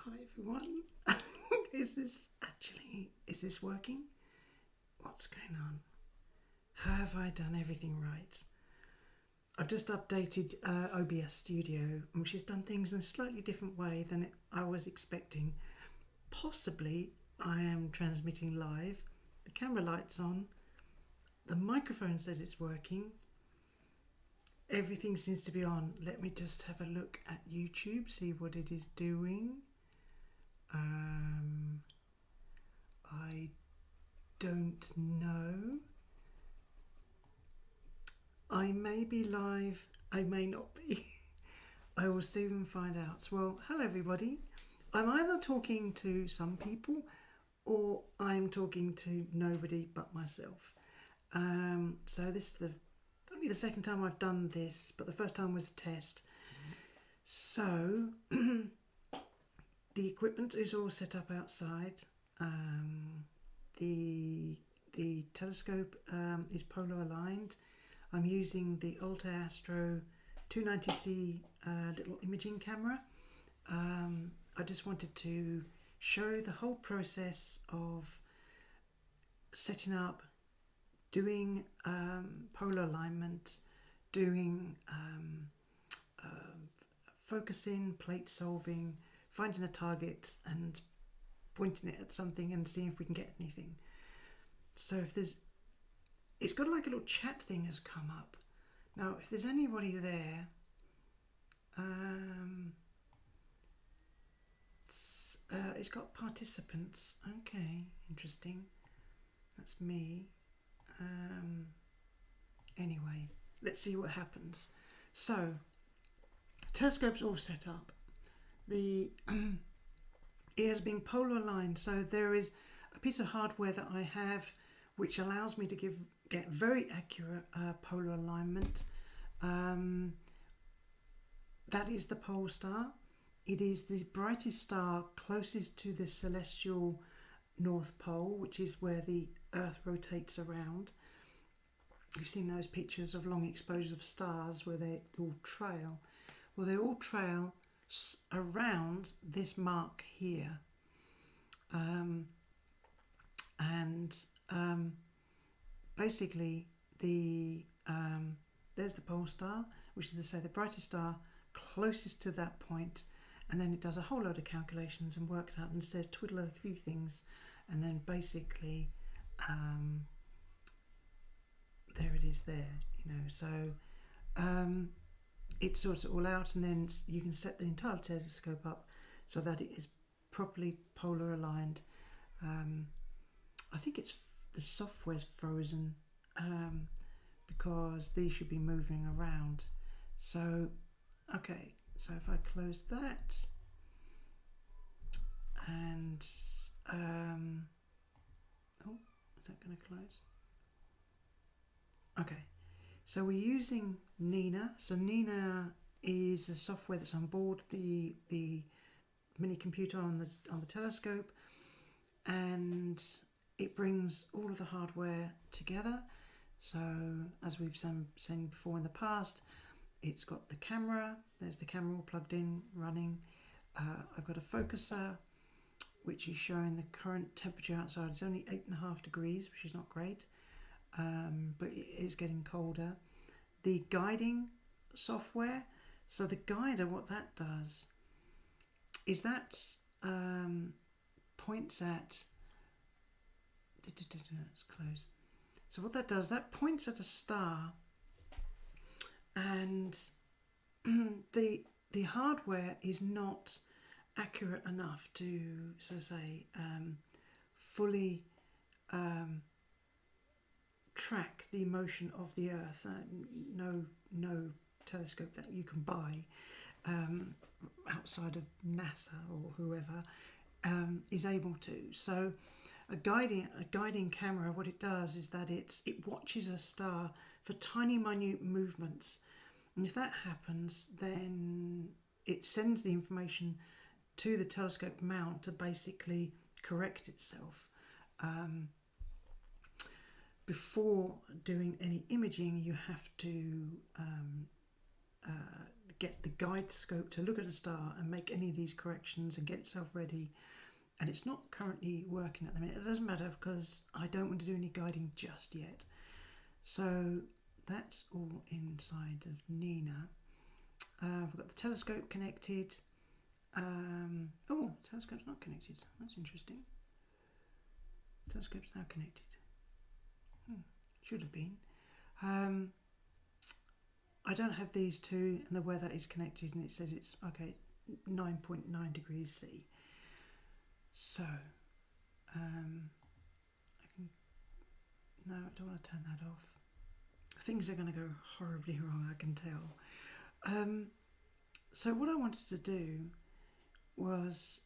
Hi everyone. Is this working? What's going on? Have I done everything right? I've just updated OBS Studio, which has done things in a slightly different way than I was expecting. Possibly I am transmitting live. The camera light's on. The microphone says it's working. Everything seems to be on. Let me just have a look at YouTube, see what it is doing. I don't know. I may be live, I may not be. I will soon find out. Well, hello everybody. I'm either talking to some people or I'm talking to nobody but myself. So this is only the second time I've done this, but the first time was a test. So the equipment is all set up outside. The telescope is polar aligned. I'm using the Altair Astro 290C little imaging camera. I just wanted to show the whole process of setting up, doing polar alignment, doing focusing, plate solving, finding a target and pointing it at something and seeing if we can get anything. So if it's got like a little chat thing has come up. Now if there's anybody there, it's got participants. Okay, interesting. That's me. Anyway, let's see what happens. So, telescope's all set up. It has been polar aligned, so there is a piece of hardware that I have which allows me to get very accurate polar alignment. That is the pole star. It is the brightest star closest to the celestial North Pole, which is where the Earth rotates around. You've seen those pictures of long exposures of stars where they all trail. Well, they all trail around this mark here. Basically there's the pole star, which is to say the brightest star closest to that point, and then it does a whole load of calculations and works out and says twiddle a few things, and then basically there it is there, you know. So it sorts it all out, and then you can set the entire telescope up so that it is properly polar aligned. I think the software's frozen because these should be moving around. So okay, so if I close that and oh, is that going to close? Okay, so we're using Nina. So Nina is a software that's on board the mini computer on the telescope, and it brings all of the hardware together. So as we've seen before in the past, it's got the camera. There's the camera all plugged in, running. I've got a focuser, which is showing the current temperature outside. It's only 8.5 degrees, which is not great, but it is getting colder. The guiding software. So the guider, what that does is that points at. Let's close. So what that does, that points at a star, and the hardware is not accurate enough to, so to say, fully track the motion of the Earth. No telescope that you can buy outside of NASA or whoever is able to. So a guiding camera, what it does is that it watches a star for tiny minute movements, and if that happens, then it sends the information to the telescope mount to basically correct itself. Before doing any imaging, you have to get the guide the scope to look at a star and make any of these corrections and get itself ready. And it's not currently working at the minute. It doesn't matter because I don't want to do any guiding just yet. So that's all inside of Nina. We've got the telescope connected. Oh, telescope's not connected. That's interesting. Telescope's now connected. Should have been. I don't have these two, and the weather is connected, and it says it's okay, 9.9 degrees C. So, I don't want to turn that off. Things are going to go horribly wrong, I can tell. So what I wanted to do was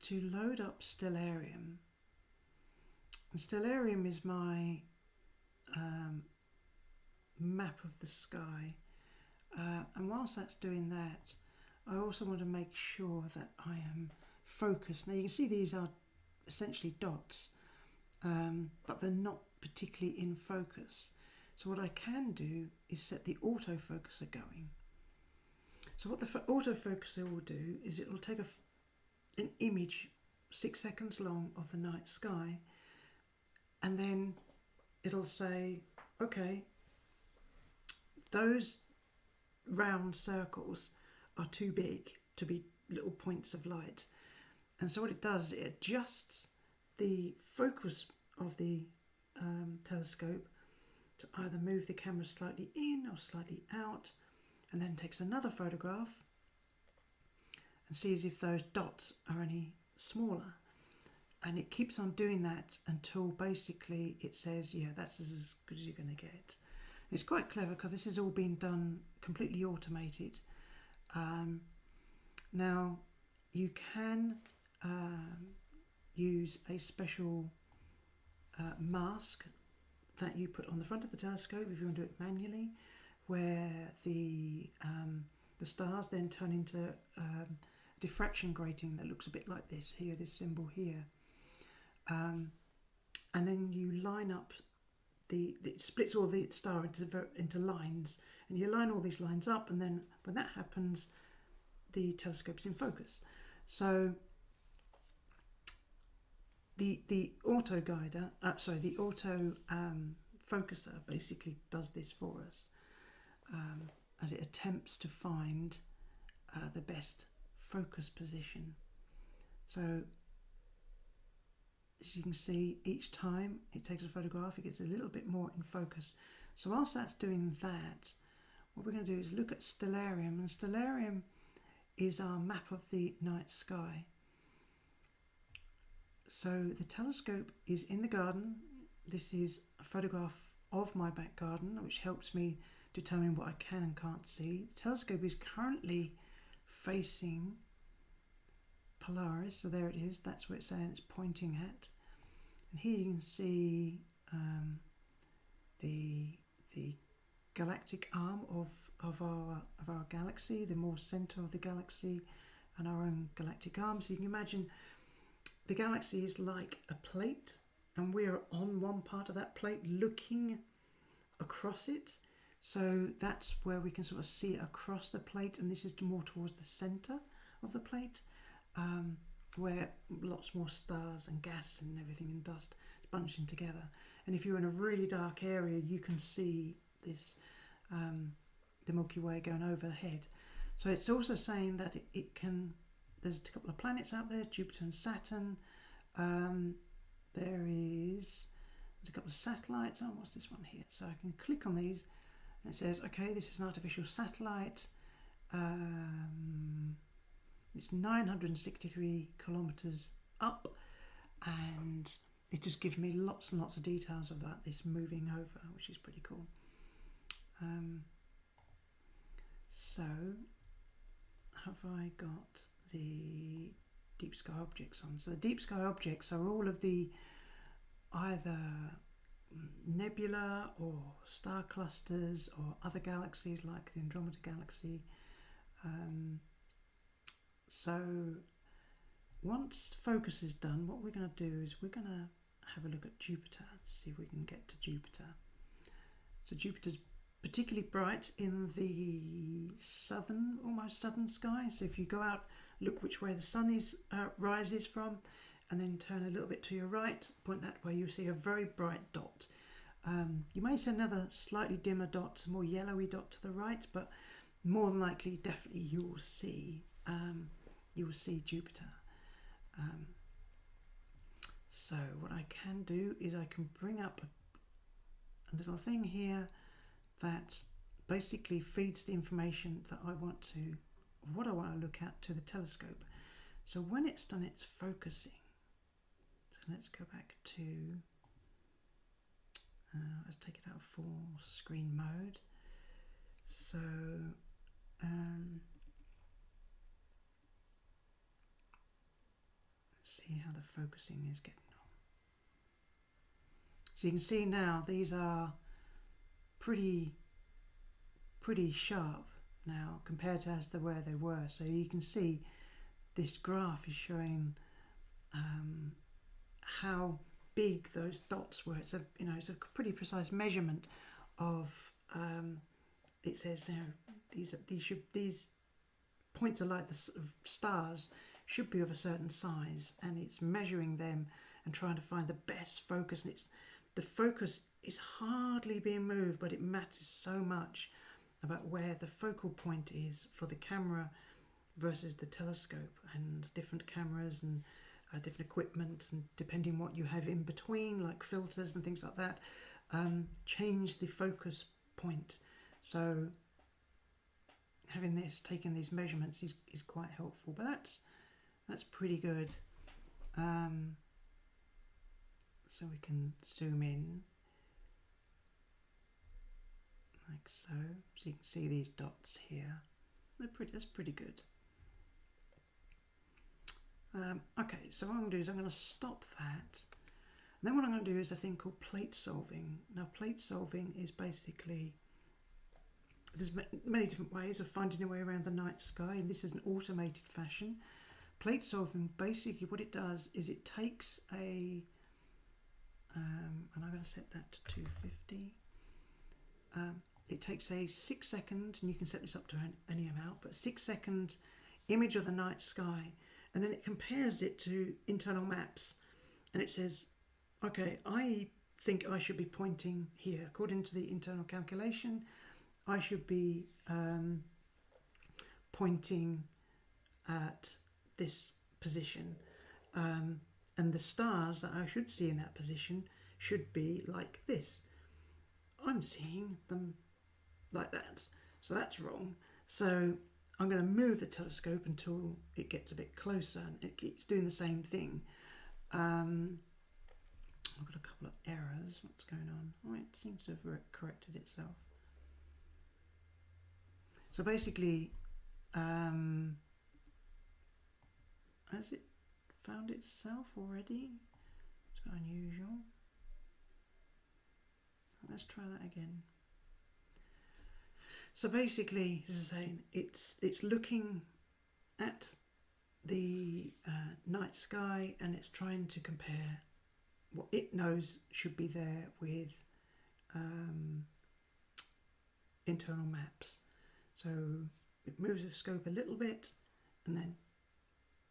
to load up Stellarium. And Stellarium is my map of the sky. And whilst that's doing that, I also want to make sure that I am focused. Now you can see these are essentially dots, but they're not particularly in focus. So what I can do is set the autofocuser going. So what the autofocuser will do is it will take an image 6 seconds long of the night sky, and then it'll say, okay, those round circles are too big to be little points of light. And so what it does, it adjusts the focus of the telescope to either move the camera slightly in or slightly out, and then takes another photograph and sees if those dots are any smaller. And it keeps on doing that until basically it says, yeah, that's as good as you're going to get. It's quite clever because this has all been done completely automated. Now, you can use a special mask that you put on the front of the telescope if you want to do it manually, where the stars then turn into a diffraction grating that looks a bit like this here, this symbol here. And then you line up it splits all the star into lines, and you line all these lines up, and then when that happens, the telescope's in focus. So the auto guider, the auto focuser basically does this for us as it attempts to find the best focus position. So as you can see, each time it takes a photograph, it gets a little bit more in focus. So whilst that's doing that, what we're going to do is look at Stellarium, and Stellarium is our map of the night sky. So the telescope is in the garden. This is a photograph of my back garden, which helps me determine what I can and can't see. The telescope is currently facing Polaris, so there it is, that's what it's saying it's pointing at. And here you can see the galactic arm of our galaxy, the more centre of the galaxy, and our own galactic arm. So you can imagine the galaxy is like a plate, and we're on one part of that plate looking across it. So that's where we can sort of see it across the plate, and this is more towards the centre of the plate, where lots more stars and gas and everything and dust is bunching together. And if you're in a really dark area, you can see this, the Milky Way going overhead. So it's also saying that it can, there's a couple of planets out there, Jupiter and Saturn. There's a couple of satellites. Oh, what's this one here? So I can click on these, and it says, okay, this is an artificial satellite. It's 963 kilometres up, and it just gives me lots and lots of details about this moving over, which is pretty cool. So, have I got the deep sky objects on? So the deep sky objects are all of the either nebula or star clusters or other galaxies like the Andromeda Galaxy. So once focus is done, what we're going to do is we're going to have a look at Jupiter, see if we can get to Jupiter. So Jupiter's particularly bright in the southern, almost southern sky. So if you go out, look which way the sun is rises from, and then turn a little bit to your right, point that way, you'll see a very bright dot. You may see another slightly dimmer dot, more yellowy dot to the right, but more than likely, definitely you will see Jupiter. So what I can do is I can bring up a little thing here that basically feeds the information that I want to, what I want to look at, to the telescope. So when it's done its focusing, so let's go back to, let's take it out of full screen mode. So let's see how the focusing is getting on. So you can see now these are pretty sharp now compared to as where they were. So you can see this graph is showing how big those dots were. It's a it's a pretty precise measurement of. It says these points are like the stars should be of a certain size, and it's measuring them and trying to find the best focus. And the focus is hardly being moved, but it matters so much about where the focal point is for the camera versus the telescope, and different cameras and different equipment, and depending what you have in between, like filters and things like that, change the focus point. So having taking these measurements is quite helpful, but that's pretty good. So we can zoom in like so. So you can see these dots here. That's pretty good. Okay, so what I'm going to do is I'm going to stop that. And then what I'm going to do is a thing called plate solving. Now, plate solving is basically, there's many different ways of finding your way around the night sky, and this is an automated fashion. Plate solving, basically what it does is it takes and I'm going to set that to 250. It takes a 6 second, and you can set this up to any amount, but 6 second image of the night sky, and then it compares it to internal maps, and it says, okay, I think I should be pointing here. According to the internal calculation, I should be pointing at this position, and the stars that I should see in that position should be like this. I'm seeing them like that, so that's wrong. So I'm going to move the telescope until it gets a bit closer, and it keeps doing the same thing. I've got a couple of errors. What's going on? Oh, it seems to have corrected itself. So basically, has it found itself already? It's quite unusual. Let's try that again. So basically, as I say, it's looking at the night sky, and it's trying to compare what it knows should be there with internal maps. So it moves the scope a little bit, and then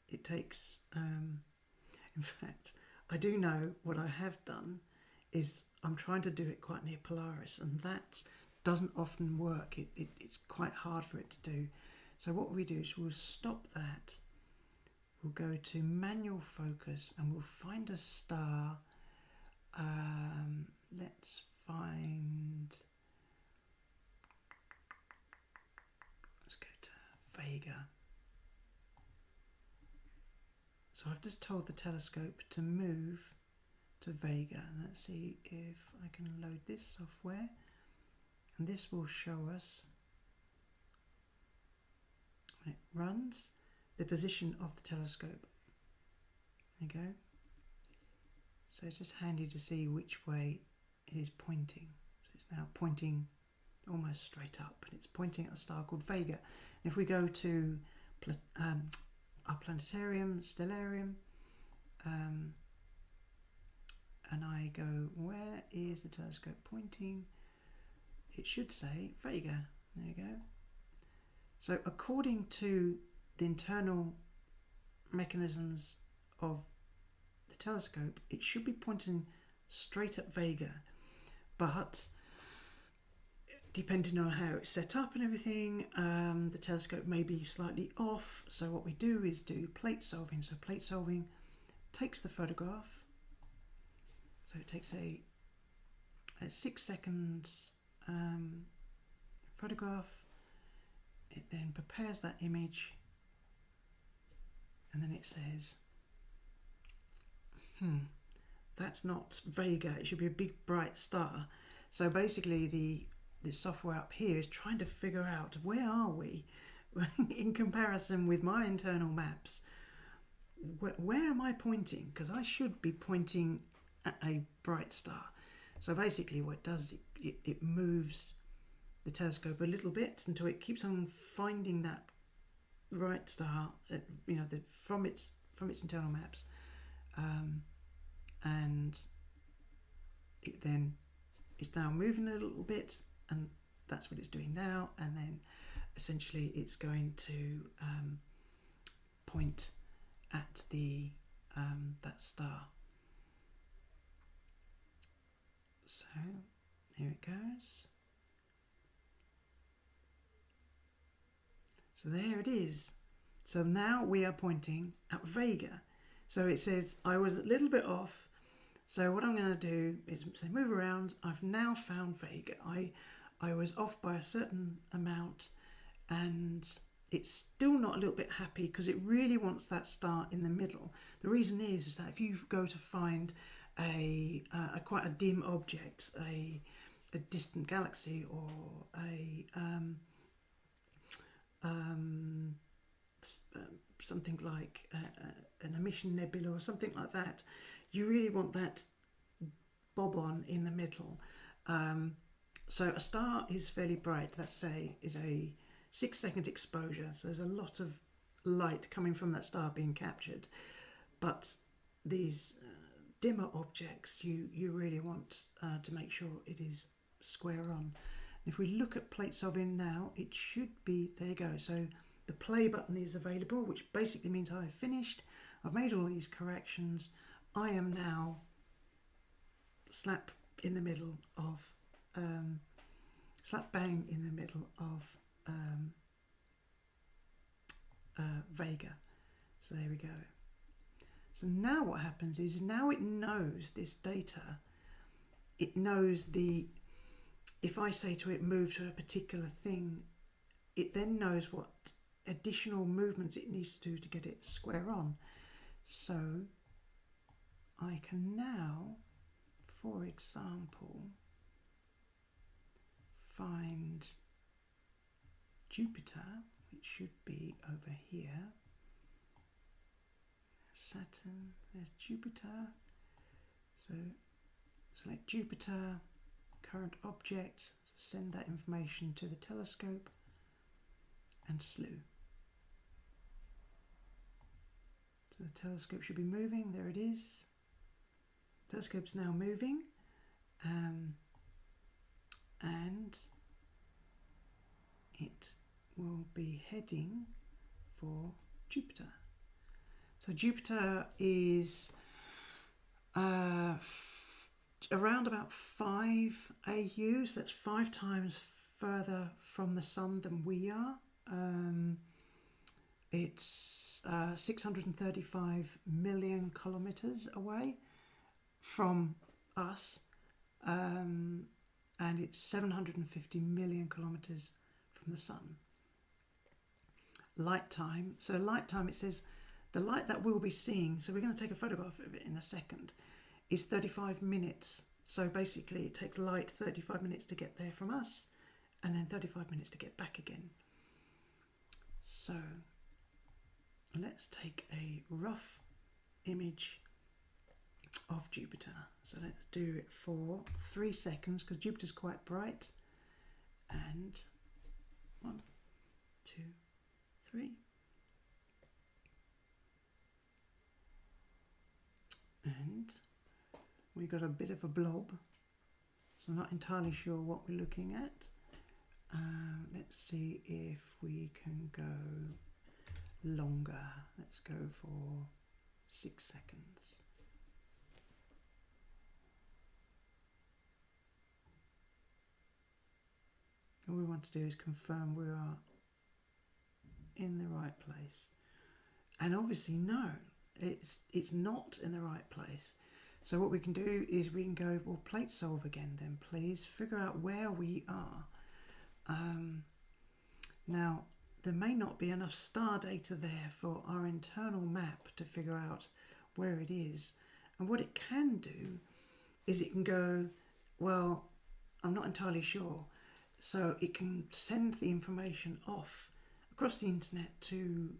it takes, in fact, I do know what I have done is I'm trying to do it quite near Polaris, and that doesn't often work. It's quite hard for it to do. So what we do is we'll stop that, we'll go to manual focus, and we'll find a star. Let's go to Vega. So I've just told the telescope to move to Vega, and let's see if I can load this software, and this will show us, when it runs, the position of the telescope. There you go. So it's just handy to see which way it is pointing. So it's now pointing almost straight up, and it's pointing at a star called Vega. And if we go to our planetarium, Stellarium, and I go, where is the telescope pointing? it should say Vega. There you go. So according to the internal mechanisms of the telescope, it should be pointing straight at Vega, but depending on how it's set up and everything, the telescope may be slightly off. So what we do is do plate solving. So plate solving takes the photograph. So it takes a 6 seconds photograph. It then prepares that image, and then it says, that's not Vega, it should be a big bright star. So basically the software up here is trying to figure out where are we in comparison with my internal maps. Where am I pointing? Because I should be pointing at a bright star. So basically what it does, it moves the telescope a little bit until it keeps on finding that right star, from its internal maps, and it then is now moving a little bit, and that's what it's doing now. And then essentially it's going to point at the that star. So here it goes. So there it is. So now we are pointing at Vega. So it says I was a little bit off. So what I'm going to do is say move around. I've now found Vega. I was off by a certain amount, and it's still not a little bit happy because it really wants that star in the middle. The reason is that if you go to find a quite a dim object, a distant galaxy, or something like an emission nebula or something like that, you really want that bob-on in the middle. So a star is fairly bright. That's is a 6 second exposure. So there's a lot of light coming from that star being captured. But these dimmer objects, you really want to make sure it is square on. If we look at plate solving now, it should be, there you go. So the play button is available, which basically means I've finished. I've made all these corrections. I am now slap in the middle of, slap bang in the middle of Vega. So there we go. So now what happens is, now it knows this data. It knows if I say to it move to a particular thing, it then knows what additional movements it needs to do to get it square on. So I can now, for example, find Jupiter, which should be over here. Saturn, there's Jupiter. So select Jupiter, current object, send that information to the telescope, and slew. So the telescope should be moving. There it is. The telescope's now moving, and it will be heading for Jupiter. So Jupiter is around about 5 AU, so that's 5 times further from the Sun than we are. It's 635 million kilometers away from us, and it's 750 million kilometers from the Sun. Light time, so light time, it says the light that we'll be seeing, so we're going to take a photograph of it in a second, is 35 minutes. So basically it takes light 35 minutes to get there from us, and then 35 minutes to get back again. So let's take a rough image of Jupiter. So let's do it for 3 seconds, because Jupiter's quite bright. And 1, 2, 3. And we got a bit of a blob. So I'm not entirely sure what we're looking at. Let's see if we can go longer. Let's go for 6 seconds. All we want to do is confirm we are in the right place. And obviously no, it's not in the right place. So what we can do is we can go, well, plate solve again then please. Figure out where we are. Now, there may not be enough star data there for our internal map to figure out where it is. And what it can do is it can go, well, I'm not entirely sure. So it can send the information off across the internet to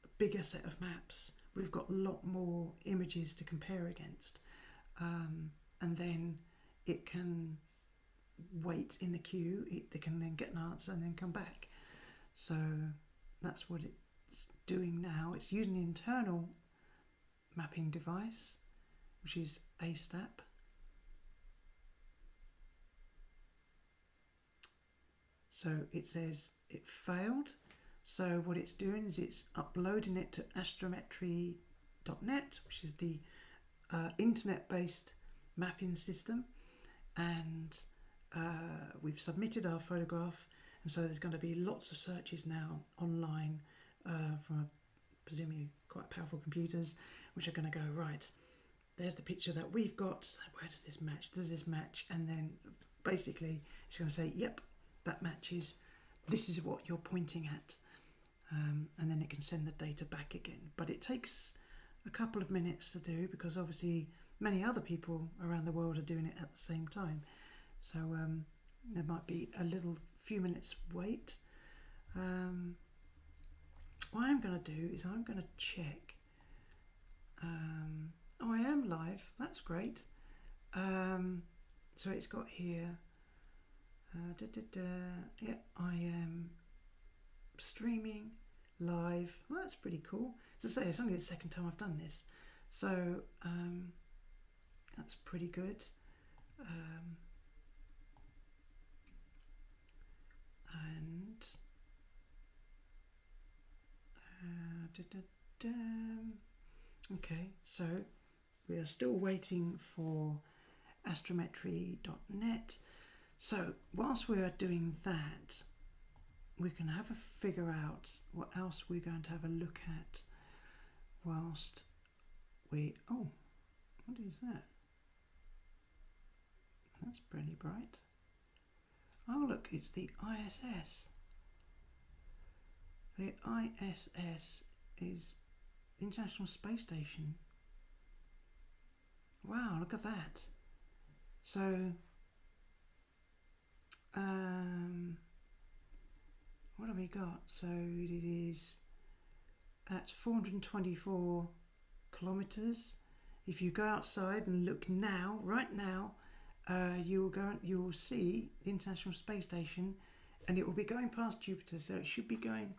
a bigger set of maps. We've got a lot more images to compare against. And then it can wait in the queue. They can then get an answer and then come back. So that's what it's doing now. It's using the internal mapping device, which is ASTAP. So it says it failed. So what it's doing is it's uploading it to astrometry.net, which is the internet-based mapping system, and we've submitted our photograph, and so there's going to be lots of searches now online from presumably quite powerful computers, which are going to go, right, there's the picture that we've got, where does this match, does this match? And then basically it's going to say, yep, that matches, this is what you're pointing at, and then it can send the data back again. But it takes a couple of minutes to do, because obviously many other people around the world are doing it at the same time. So there might be a few minutes wait. What I'm going to do is I'm going to check. Oh, I am live. That's great. So it's got here. Yeah, I am streaming live. Well, that's pretty cool. As I say, it's only the second time I've done this, so that's pretty good. Okay, so we are still waiting for astrometry.net. So whilst we are doing that, we can have a figure out what else we're going to have a look at whilst we... Oh, what is that? That's pretty bright. Oh look, it's the ISS. The ISS is the International Space Station. Wow, look at that. So, what have we got? So it is at 424 kilometers. If you go outside and look now, right now, you will see the International Space Station, and it will be going past Jupiter. So it should be going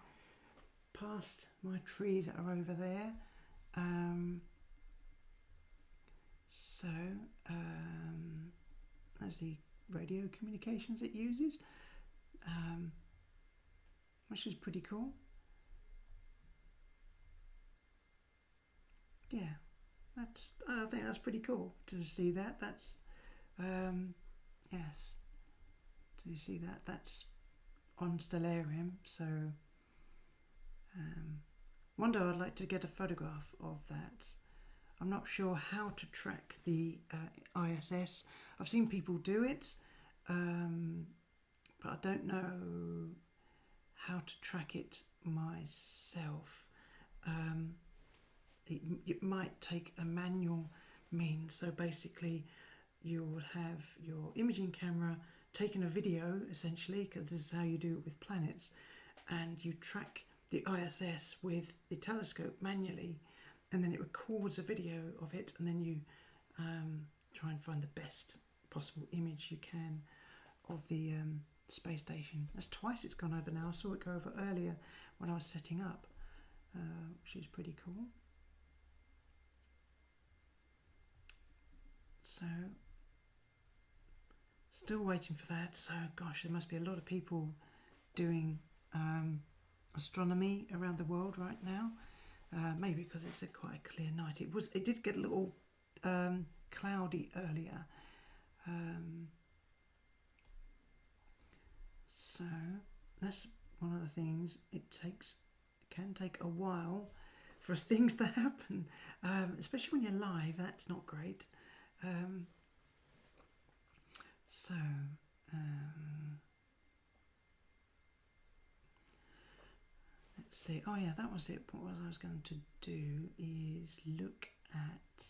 past my trees that are over there. That's the radio communications it uses, which is pretty cool. Yeah, I think that's pretty cool to see that. That's yes, do you see that? That's on Stellarium. So one day I'd like to get a photograph of that. I'm not sure how to track the ISS. I've seen people do it, but I don't know how to track it myself. It might take a manual means. So basically you would have your imaging camera taking a video, essentially, because this is how you do it with planets, and you track the ISS with the telescope manually, and then it records a video of it, and then you try and find the best possible image you can of the space station. That's twice it's gone over now. I saw it go over earlier when I was setting up, which is pretty cool. So Still waiting for that. So gosh, there must be a lot of people doing astronomy around the world right now. Maybe because it's quite a clear night. It did get a little cloudy earlier. So that's one of the things. It can take a while for things to happen, especially when you're live. That's not great. Let's see. Oh yeah, that was it. What I was going to do is look at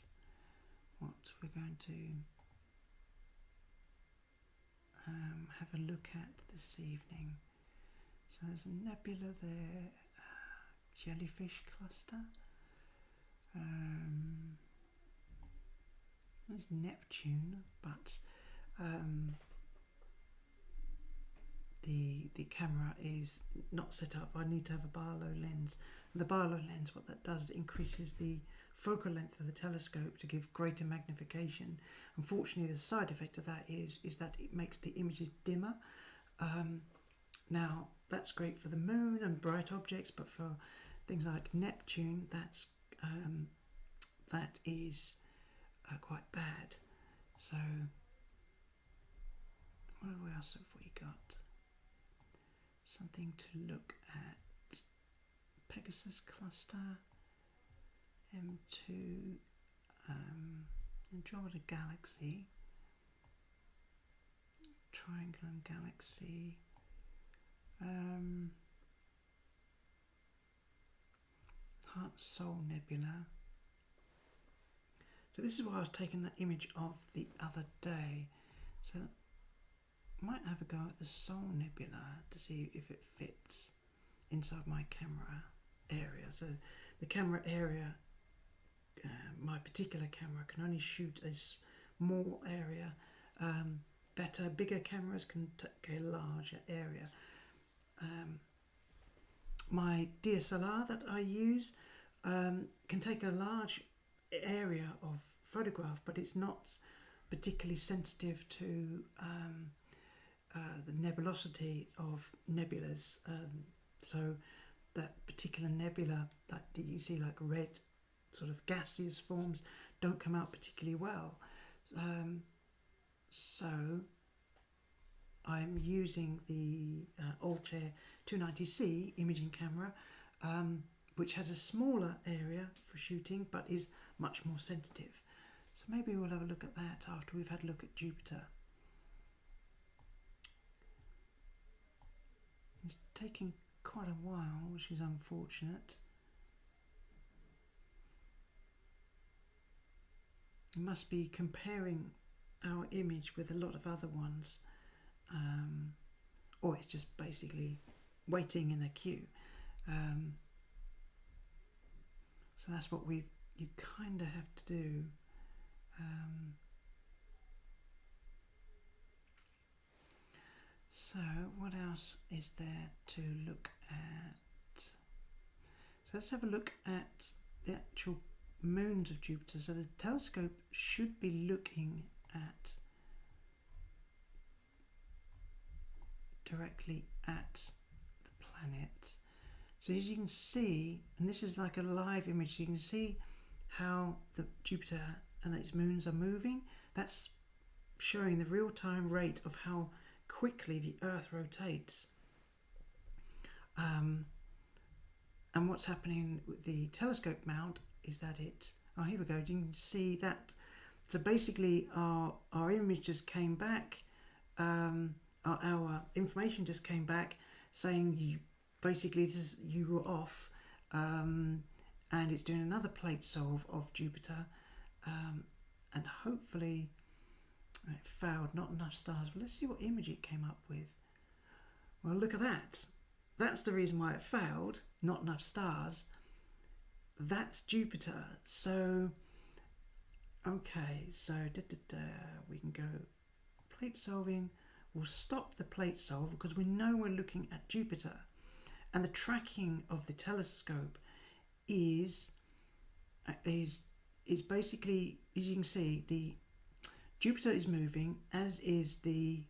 what we're going to have a look at this evening. So there's a nebula there, jellyfish cluster. There's Neptune, but the camera is not set up. I need to have a Barlow lens. And the Barlow lens, what that does, it increases the focal length of the telescope to give greater magnification. Unfortunately, the side effect of that is that it makes the images dimmer. Now, that's great for the moon and bright objects, but for things like Neptune, that is quite bad. So, what else have we got? Something to look at. Pegasus cluster, M2, Andromeda galaxy, Triangular galaxy, Soul Nebula. So this is why I was taking that image of the other day. So I might have a go at the Soul Nebula to see if it fits inside my camera area. So the camera area, my particular camera can only shoot a small area. Bigger cameras can take a larger area. My DSLR that I use can take a large area of photograph, but it's not particularly sensitive to the nebulosity of nebulas. So that particular nebula that you see, like red sort of gaseous forms, don't come out particularly well. So I'm using the Altair 290C imaging camera, which has a smaller area for shooting but is much more sensitive. So maybe we'll have a look at that after we've had a look at Jupiter. It's taking quite a while, which is unfortunate. We must be comparing our image with a lot of other ones, or it's just basically waiting in a queue. So that's what you kind of have to do. So what else is there to look at? So let's have a look at the actual moons of Jupiter. So the telescope should be looking at directly at the planet. So as you can see, and this is like a live image, you can see how the Jupiter and its moons are moving. That's showing the real-time rate of how quickly the Earth rotates. And what's happening with the telescope mount is that here we go, you can see that. So basically our image just came back, our information just came back saying you were off, and it's doing another plate solve of Jupiter, and hopefully it failed, not enough stars. Well, let's see what image it came up with. Well, look at that. That's the reason why it failed, not enough stars. That's Jupiter. So, okay, so we can go plate solving. We'll stop the plate solve because we know we're looking at Jupiter. And the tracking of the telescope is basically, as you can see, the Jupiter is moving, as is the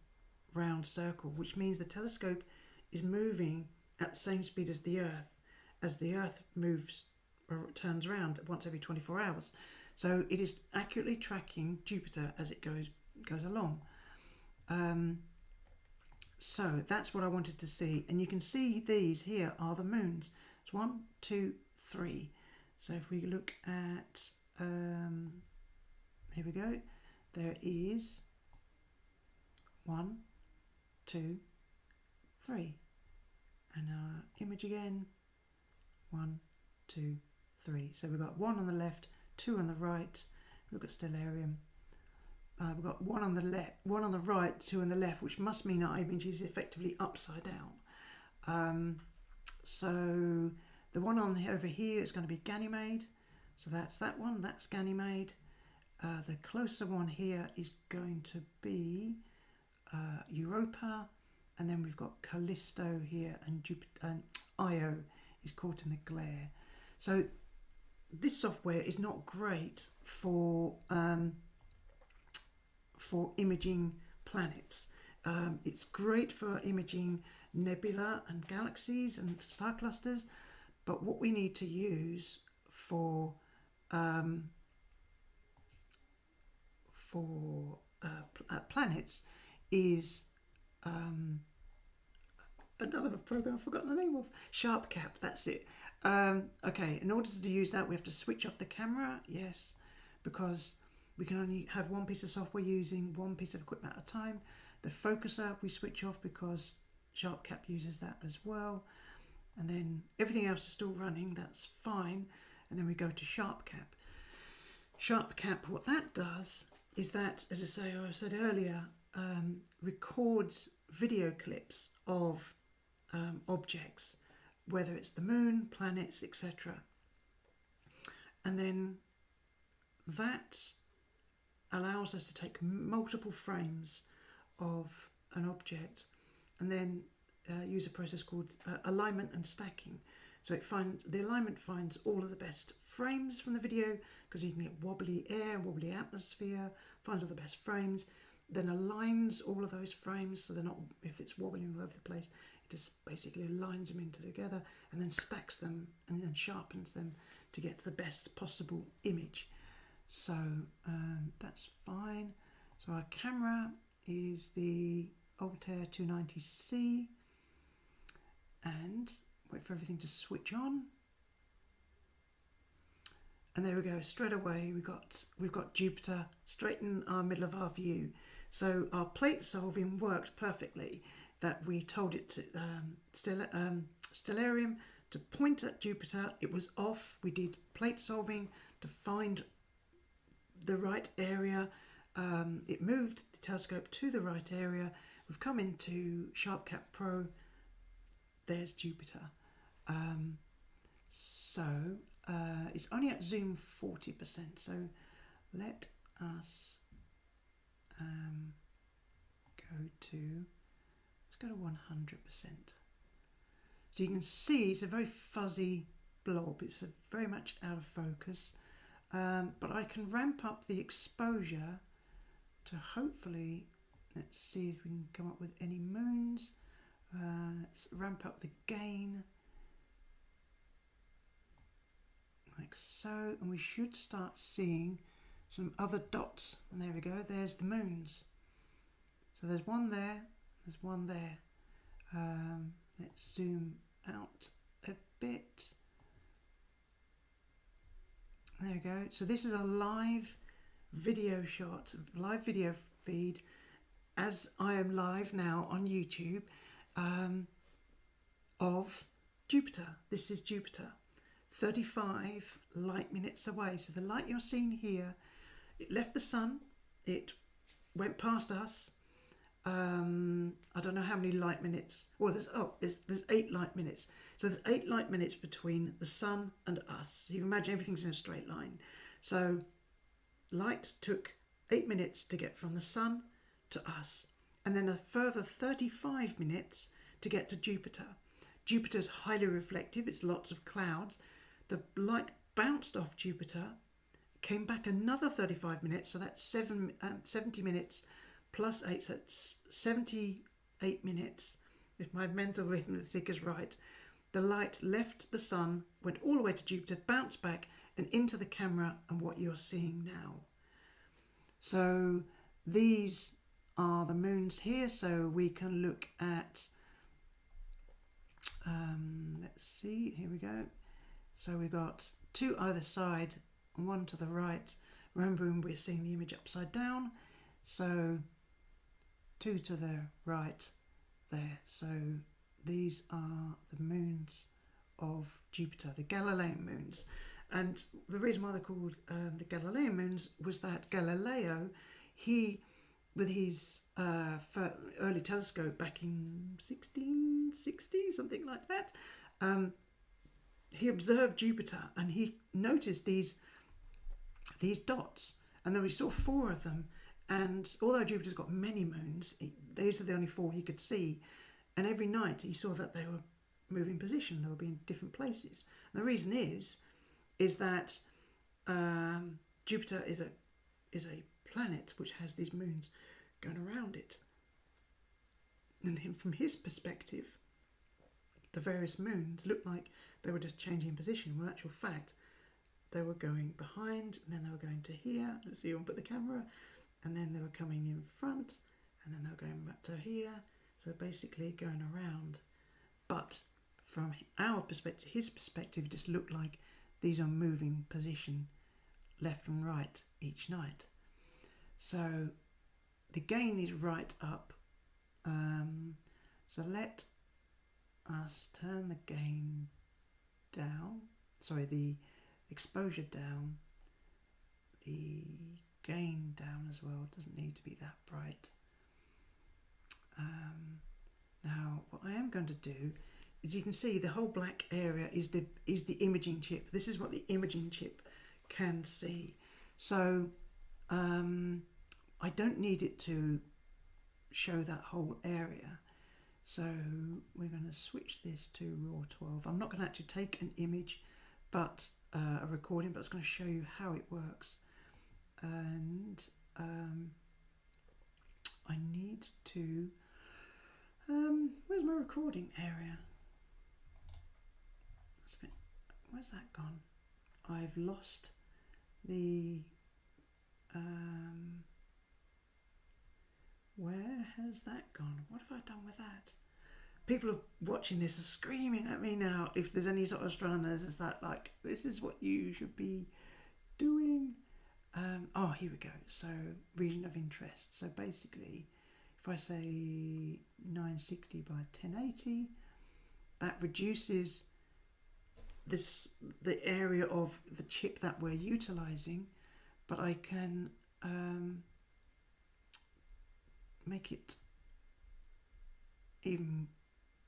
round circle, which means the telescope is moving at the same speed as the Earth. As the Earth moves or turns around once every 24 hours. So it is accurately tracking Jupiter as it goes along. So that's what I wanted to see. And you can see these here are the moons. It's 1, 2, 3. So if we look at, here we go. There is 1, 2, 3. And our image again, 1, 2, 3. So we've got 1 on the left, 2 on the right. Look at Stellarium. We've got 1 on the left, 1 on the right, 2 on the left, which must mean our image is effectively upside down. So the one on over here is going to be Ganymede. So that's that one. That's Ganymede. The closer one here is going to be Europa, and then we've got Callisto here, and Jupiter and Io is caught in the glare. So this software is not great for imaging planets. It's great for imaging nebula and galaxies and star clusters, but what we need to use for planets is another program I've forgotten the name of. SharpCap, that's it. Okay, in order to use that, we have to switch off the camera, yes, because we can only have one piece of software using one piece of equipment at a time. The focuser we switch off because SharpCap uses that as well. And then everything else is still running, that's fine. And then we go to SharpCap. SharpCap, what that does is that, as I said earlier, records video clips of objects, whether it's the moon, planets, etc. And then that allows us to take multiple frames of an object and then use a process called alignment and stacking. So the alignment finds all of the best frames from the video, because you can get wobbly air, wobbly atmosphere, finds all the best frames, then aligns all of those frames so they're not, if it's wobbling all over the place, it just basically aligns them into together and then stacks them and then sharpens them to get to the best possible image. So that's fine. So our camera is the Altair 290C, and wait for everything to switch on. And there we go, straight away we've got Jupiter straight in our middle of our view. So our plate solving worked perfectly, that we told it to Stellarium to point at Jupiter. It was off. We did plate solving to find the right area. It moved the telescope to the right area. We've come into SharpCap Pro. There's Jupiter. It's only at zoom 40%. So let us go to 100%. So you can see it's a very fuzzy blob. It's very much out of focus. But I can ramp up the exposure to hopefully, let's see if we can come up with any moons. Let's ramp up the gain like so, and we should start seeing some other dots. And there we go, there's the moons. So there's one there, there's one there. Let's zoom out a bit. There we go. So this is a live video shot, live video feed, as I am live now on YouTube, of Jupiter. This is Jupiter, 35 light minutes away. So the light you're seeing here, it left the sun, it went past us. I don't know how many light minutes. Well, there's 8 light minutes. So there's 8 light minutes between the sun and us. So you can imagine everything's in a straight line. So light took 8 minutes to get from the sun to us, and then a further 35 minutes to get to Jupiter. Jupiter's highly reflective. It's lots of clouds. The light bounced off Jupiter, came back another 35 minutes, so that's 70 minutes plus 8, so that's 78 minutes, if my mental arithmetic is right. The light left the sun, went all the way to Jupiter, bounced back and into the camera, and what you're seeing now. So these are the moons here, so we can look at, let's see, here we go. So we've got two either side, one to the right. Remembering we're seeing the image upside down, so two to the right there. So these are the moons of Jupiter, the Galilean moons. And the reason why they're called the Galilean moons was that Galileo, he, with his early telescope back in 1660, something like that, he observed Jupiter and he noticed these dots, and then we saw 4 of them. And although Jupiter's got many moons, these are the only 4 he could see. And every night he saw that they were moving position, they would be in different places. And the reason is that Jupiter is a planet which has these moons going around it. And from his perspective, the various moons looked like they were just changing position. Well, in actual fact, they were going behind, and then they were going to here. Let's see, I'll put the camera. And then they were coming in front, and then they were going back to here. So basically going around. But from our perspective, his perspective, it just looked like these are moving position left and right each night. So the gain is right up. So let us turn the gain down. Sorry, the exposure down. The gain down as well. It doesn't need to be that bright. Now what I am going to do is, you can see the whole black area is the imaging chip. This is what the imaging chip can see. So I don't need it to show that whole area. So we're going to switch this to RAW 12. I'm not going to actually take an image, but a recording, but it's going to show you how it works. And I need to, where's my recording area? Where's that gone? I've lost the, where has that gone? What have I done with that? People watching this are screaming at me now. If there's any sort of astronomers, is that like, this is what you should be doing? Oh, here we go. So region of interest. So basically, if I say 960 by 1080, that reduces the area of the chip that we're utilizing, but I can make it even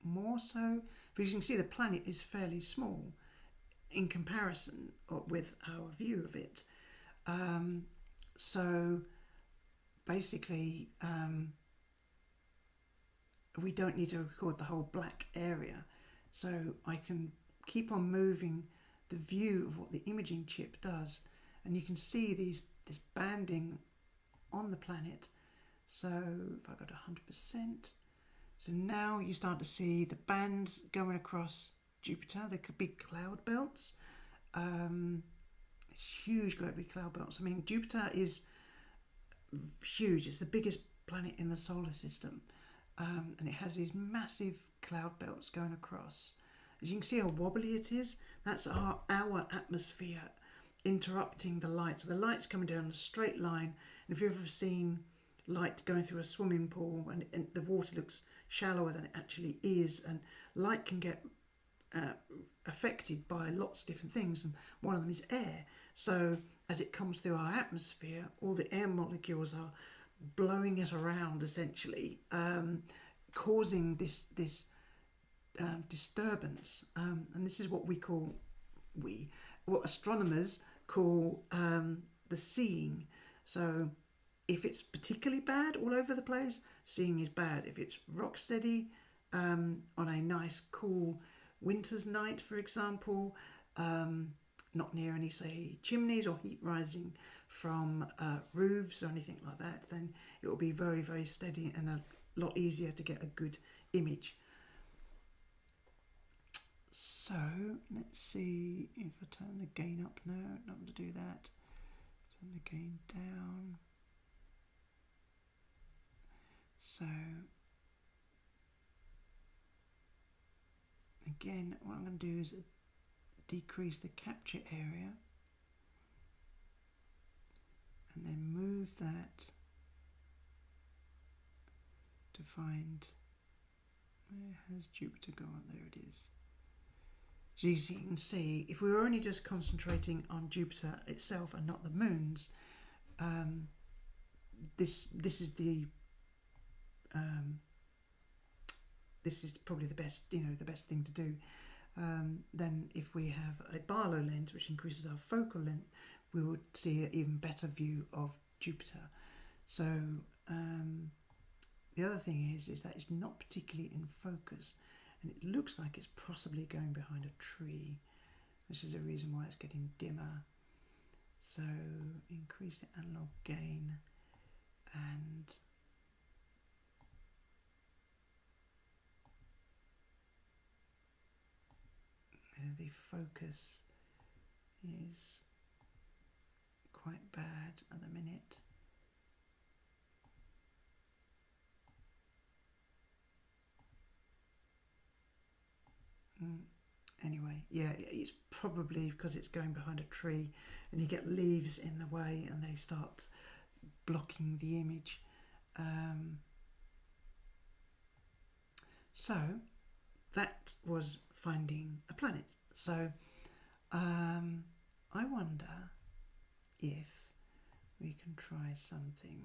more so, because you can see the planet is fairly small in comparison with our view of it. So basically, we don't need to record the whole black area, so I can keep on moving the view of what the imaging chip does, and you can see this banding on the planet. So if I go to 100%, so now you start to see the bands going across Jupiter. There could be cloud belts, huge, great big cloud belts. I mean, Jupiter is huge. It's the biggest planet in the solar system, and it has these massive cloud belts going across. As you can see how wobbly it is, that's our atmosphere interrupting the light. So the light's coming down in a straight line, and if you've ever seen light going through a swimming pool and the water looks shallower than it actually is, and light can get affected by lots of different things, and one of them is air. So as it comes through our atmosphere, all the air molecules are blowing it around, essentially, causing this disturbance, and this is what what astronomers call the seeing. So if it's particularly bad all over the place, seeing is bad. If it's rock steady on a nice cool winter's night, for example, not near any, say, chimneys or heat rising from roofs or anything like that, then it will be very, very steady and a lot easier to get a good image. So let's see if I turn the gain up. No, not going to do that. Turn the gain down. So again, what I'm going to do is decrease the capture area and then move that to find, where has Jupiter gone? There it is. So as you can see, if we were only just concentrating on Jupiter itself and not the moons, this is probably the best, the best thing to do. Then if we have a Barlow lens, which increases our focal length, we would see an even better view of Jupiter. So the other thing is that it's not particularly in focus, and it looks like it's possibly going behind a tree. This is the reason why it's getting dimmer. So increase the analog gain, and the focus is quite bad at the minute. Anyway, yeah, it's probably because it's going behind a tree and you get leaves in the way and they start blocking the image. So that was finding a planet. So I wonder if we can try something.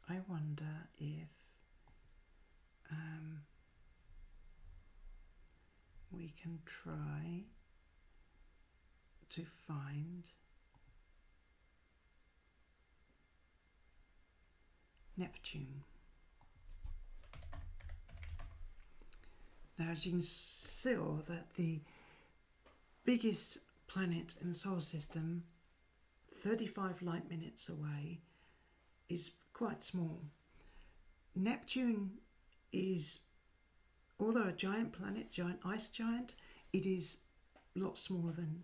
I wonder if we can try to find Neptune. Now, as you can see, that the biggest planet in the solar system, 35 light minutes away, is quite small. Neptune is, although a giant planet, giant ice giant, it is a lot smaller than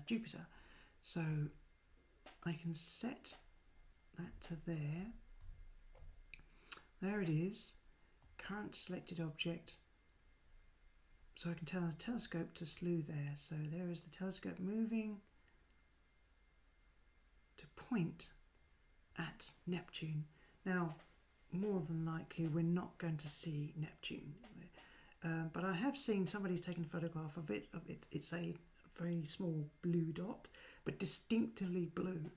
Jupiter. So I can set that to there. There it is, current selected object. So I can tell the telescope to slew there. So there is the telescope moving to point at Neptune. Now, more than likely we're not going to see Neptune, but I have seen somebody's taken a photograph of it. It's a very small blue dot, but distinctively blue.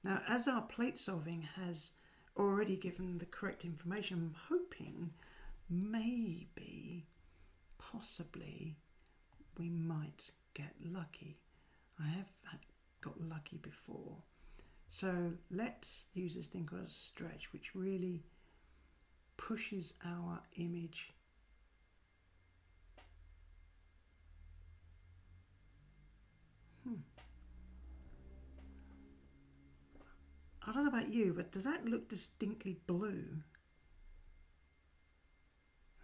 Now, as our plate solving has already given the correct information, I'm hoping maybe, possibly, we might get lucky. I have got lucky before. So let's use this thing called a stretch, which really pushes our image I don't know about you, but does that look distinctly blue?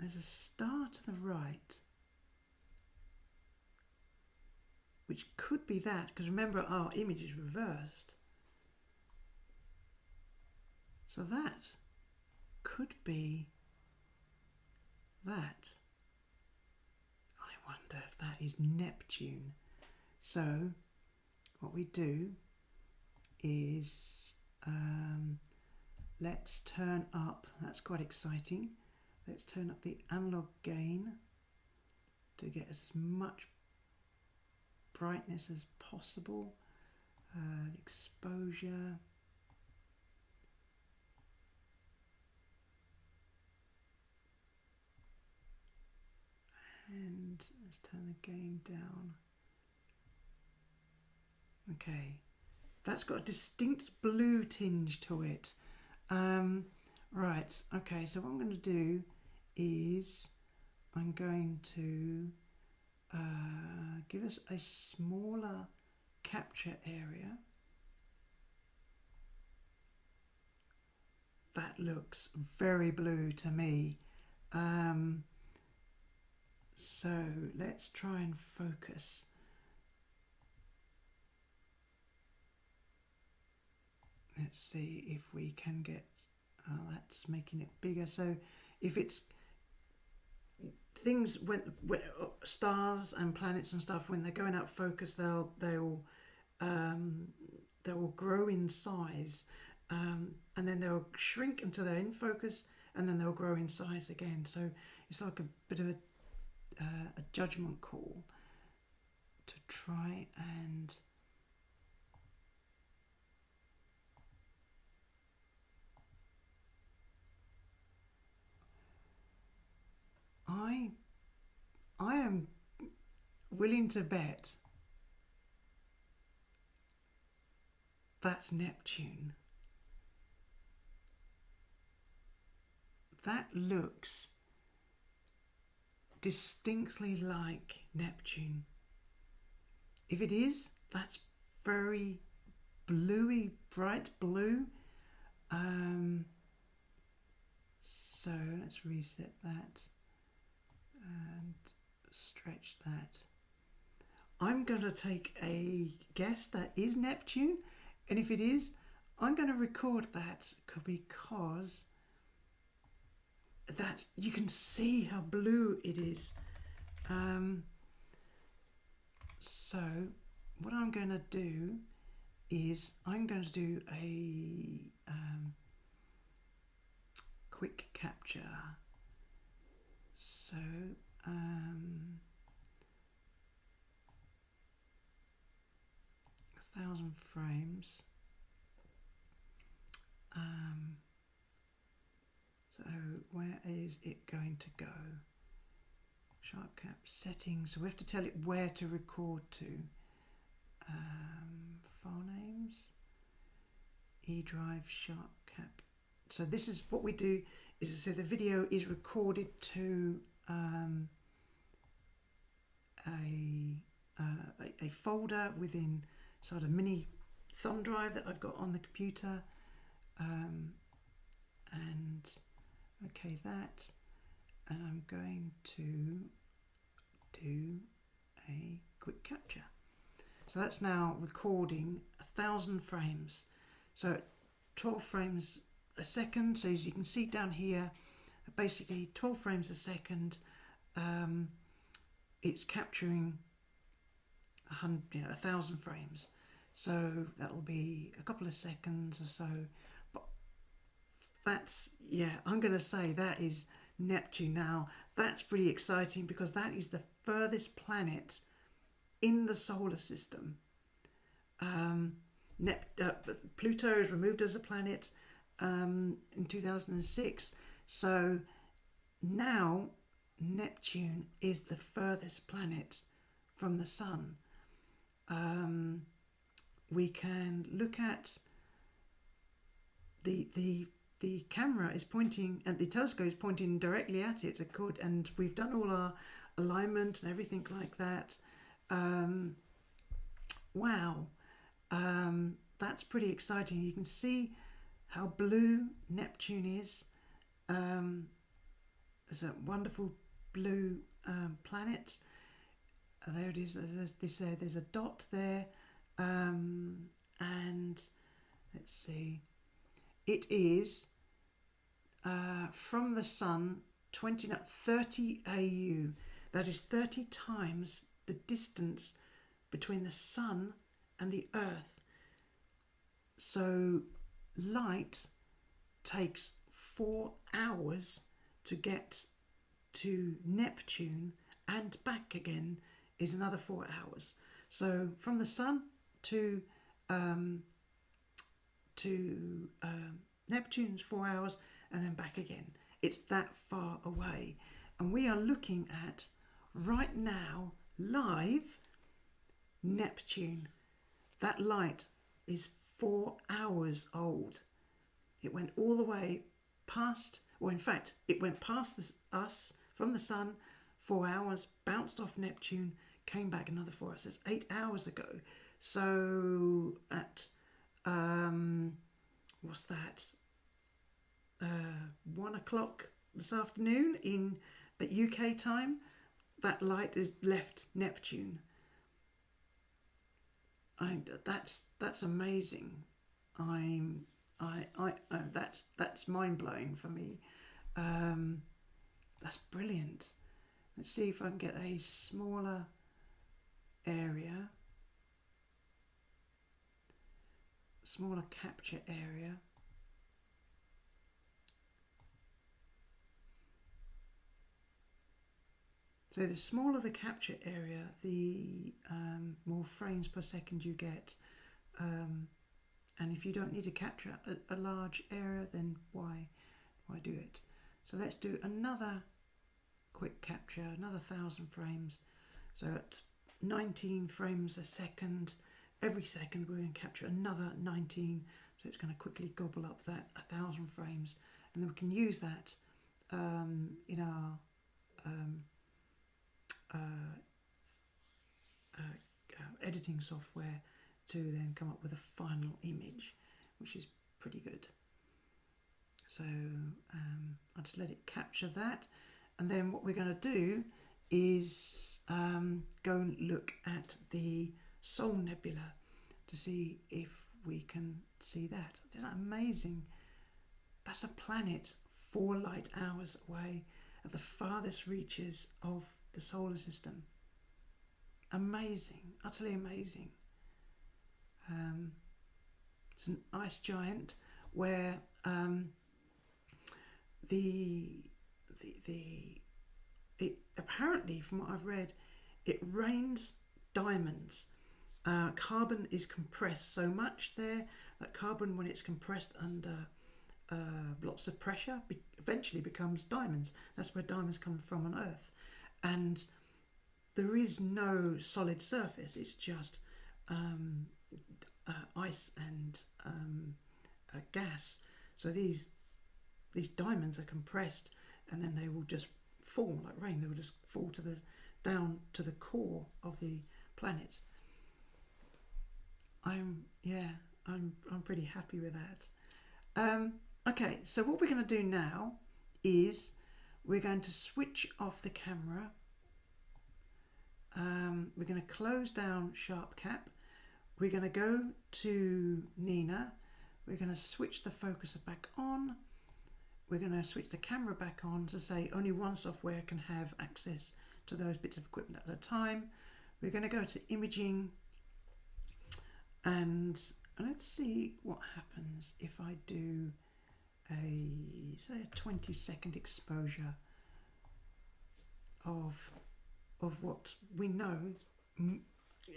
There's a star to the right, which could be that, because remember our image is reversed. So that could be that. I wonder if that is Neptune. So what we do is let's turn up, that's quite exciting, let's turn up the analog gain to get as much brightness as possible, exposure, and let's turn the gain down. Okay, that's got a distinct blue tinge to it. Right, okay, so what I'm going to do is I'm going to give us a smaller capture area. That looks very blue to me. So let's try and focus. Let's see if we can get, that's making it bigger. So if it's things, when stars and planets and stuff, when they're going out of focus, they'll grow in size, and then they'll shrink until they're in focus, and then they'll grow in size again. So it's like a bit of a judgment call to try and I am willing to bet that's Neptune. That looks distinctly like Neptune. If it is, that's very bluey, bright blue. So let's reset that and stretch that. I'm going to take a guess that is Neptune, and if it is, I'm going to record that because that's, you can see how blue it is. So what I'm going to do is I'm going to do a quick capture. So 1,000 frames. So where is it going to go? Sharp cap settings. So we have to tell it where to record to. File names. E drive sharp cap. So this is what we do. Is to say the video is recorded to a folder within sort of mini thumb drive that I've got on the computer, and okay that, and I'm going to do a quick capture. So that's now recording 1,000 frames, so 12 frames a second. So as you can see down here, basically 12 frames a second. It's capturing 1,000 frames, so that'll be a couple of seconds or so. But that's, yeah, I'm going to say that is Neptune. Now that's pretty exciting because that is the furthest planet in the solar system. Pluto is removed as a planet in 2006, so now Neptune is the furthest planet from the sun. We can look at the camera is pointing, and the telescope is pointing directly at it, and we've done all our alignment and everything like that. Wow, that's pretty exciting. You can see how blue Neptune is. It's a wonderful blue planet. There it is. There's a dot there, and let's see. It is from the sun 30 AU. That is 30 times the distance between the sun and the Earth. So light takes 4 hours to get to Neptune, and back again is another 4 hours. So from the sun to Neptune's 4 hours, and then back again. It's that far away, and we are looking at right now live Neptune. That light is 4 hours old. It went all the way past, or in fact, it went past us from the sun 4 hours, bounced off Neptune, came back another 4 hours. It's 8 hours ago. So at what's that? 1 o'clock this afternoon at UK time, that light has left Neptune. That's amazing. That's mind blowing for me. That's brilliant. Let's see if I can get a smaller area, smaller capture area. So the smaller the capture area, the more frames per second you get. And if you don't need to capture a large area, then why do it? So let's do another quick capture, another 1,000 frames. So at 19 frames a second, every second we're going to capture another 19. So it's going to quickly gobble up that 1,000 frames, and then we can use that in our editing software to then come up with a final image, which is pretty good. So I'll just let it capture that, and then what we're going to do is go and look at the Soul Nebula to see if we can see that. Isn't that amazing? That's a planet 4 light hours away at the farthest reaches of the solar system. Amazing, utterly amazing. It's an ice giant where it apparently, from what I've read, it rains diamonds. Carbon is compressed so much there that carbon, when it's compressed under lots of pressure, eventually becomes diamonds. That's where diamonds come from on Earth. And there is no solid surface. It's just ice and gas. So these diamonds are compressed, and then they will just fall like rain. They will just fall down to the core of the planet. I'm pretty happy with that. Okay, so what we're going to do now is we're going to switch off the camera. We're going to close down Sharp Cap. We're going to go to Nina. We're going to switch the focuser back on. We're going to switch the camera back on to say only one software can have access to those bits of equipment at a time. We're going to go to imaging, and let's see what happens if I do say a 20-second exposure of what we know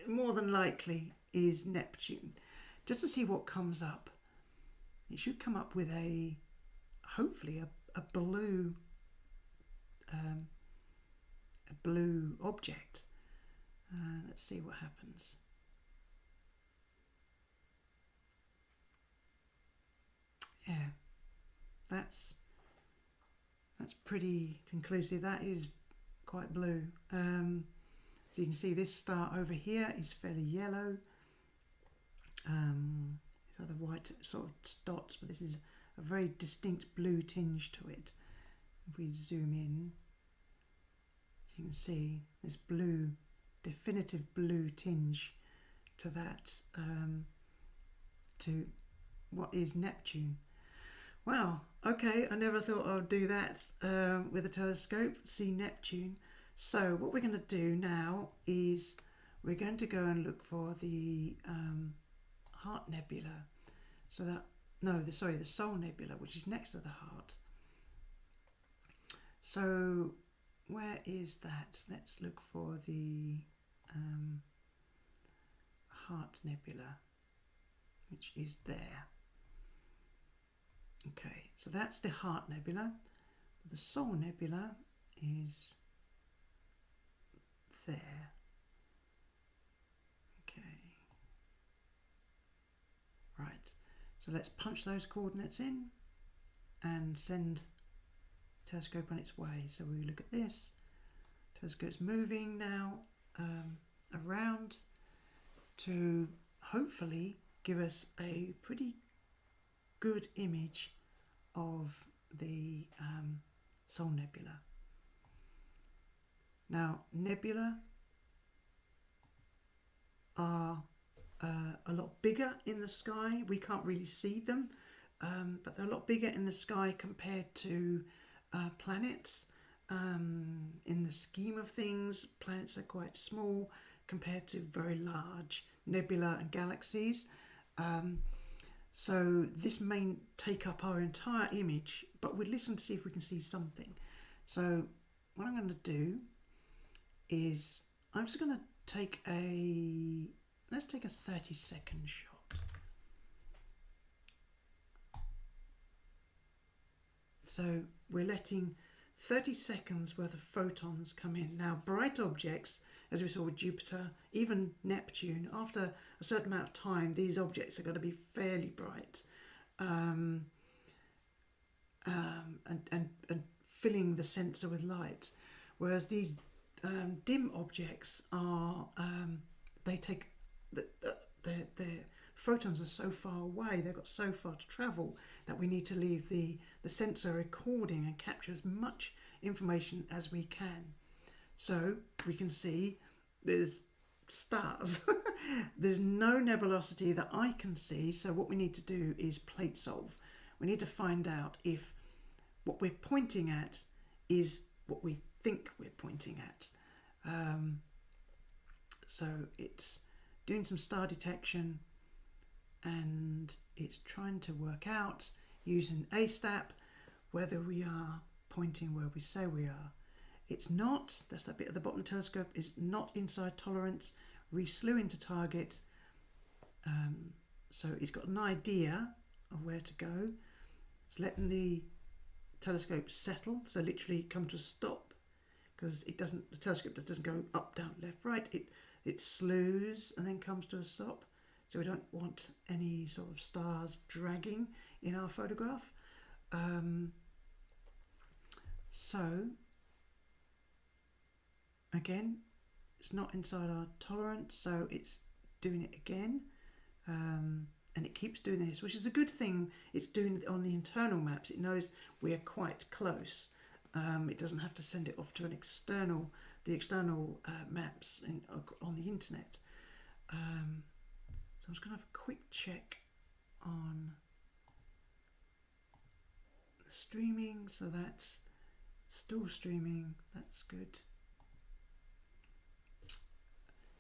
more than likely is Neptune, just to see what comes up. It should come up with hopefully a blue object. Let's see what happens. Yeah, that's pretty conclusive. That is quite blue. So you can see this star over here is fairly yellow. These other white sort of dots, but this is a very distinct blue tinge to it. If we zoom in, you can see this blue, definitive blue tinge to that, to what is Neptune. Wow, okay, I never thought I'd do that with a telescope, see Neptune. So what we're going to do now is we're going to go and look for the Heart Nebula. So that, the Soul Nebula, which is next to the Heart. So where is that? Let's look for the Heart Nebula, which is there. Okay, so that's the Heart Nebula. The Soul Nebula is there. Okay. Right, so let's punch those coordinates in and and send the telescope on its way. So we look at this, telescope's moving now around to hopefully give us a pretty good image of the Soul Nebula. Now, nebula are a lot bigger in the sky. We can't really see them, but they're a lot bigger in the sky compared to planets. In the scheme of things, planets are quite small compared to very large nebula and galaxies. So this may take up our entire image, but we'll listen to see if we can see something. So what I'm going to do is I'm just going to take let's take a 30-second shot. So we're letting 30 seconds worth of photons come in. Now, bright objects, as we saw with Jupiter, even Neptune, after a certain amount of time, these objects are going to be fairly bright and filling the sensor with light. Whereas these dim objects are, they take, their photons are so far away, they've got so far to travel that we need to leave the sensor recording and capture as much information as we can. So we can see there's stars. There's no nebulosity that I can see, so what we need to do is plate solve. We need to find out if what we're pointing at is what we think we're pointing at. So it's doing some star detection, and it's trying to work out using ASTAP whether we are pointing where we say we are. It's not, that's that bit at the bottom of the telescope, is not inside tolerance, re-slew into target. So it's got an idea of where to go. It's letting the telescope settle, so literally come to a stop, because it doesn't, the telescope doesn't go up, down, left, right. It slews and then comes to a stop. So we don't want any sort of stars dragging in our photograph. So again, it's not inside our tolerance, so it's doing it again. And it keeps doing this, which is a good thing. It's doing it on the internal maps. It knows we're quite close. It doesn't have to send it off to the external maps on the internet. So I'm just going to have a quick check on the streaming. So that's still streaming. That's good.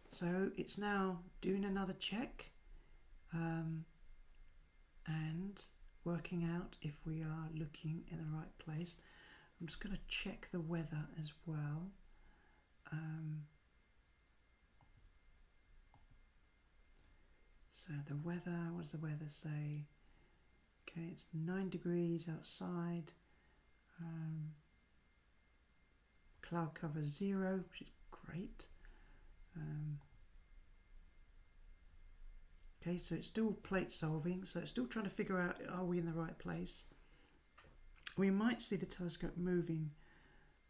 So it's now doing another check and working out if we are looking in the right place. I'm just going to check the weather as well. So the weather, what does the weather say? Okay, it's 9 degrees outside. Cloud cover 0, which is great. Okay, so it's still plate solving, so it's still trying to figure out, are we in the right place? We might see the telescope moving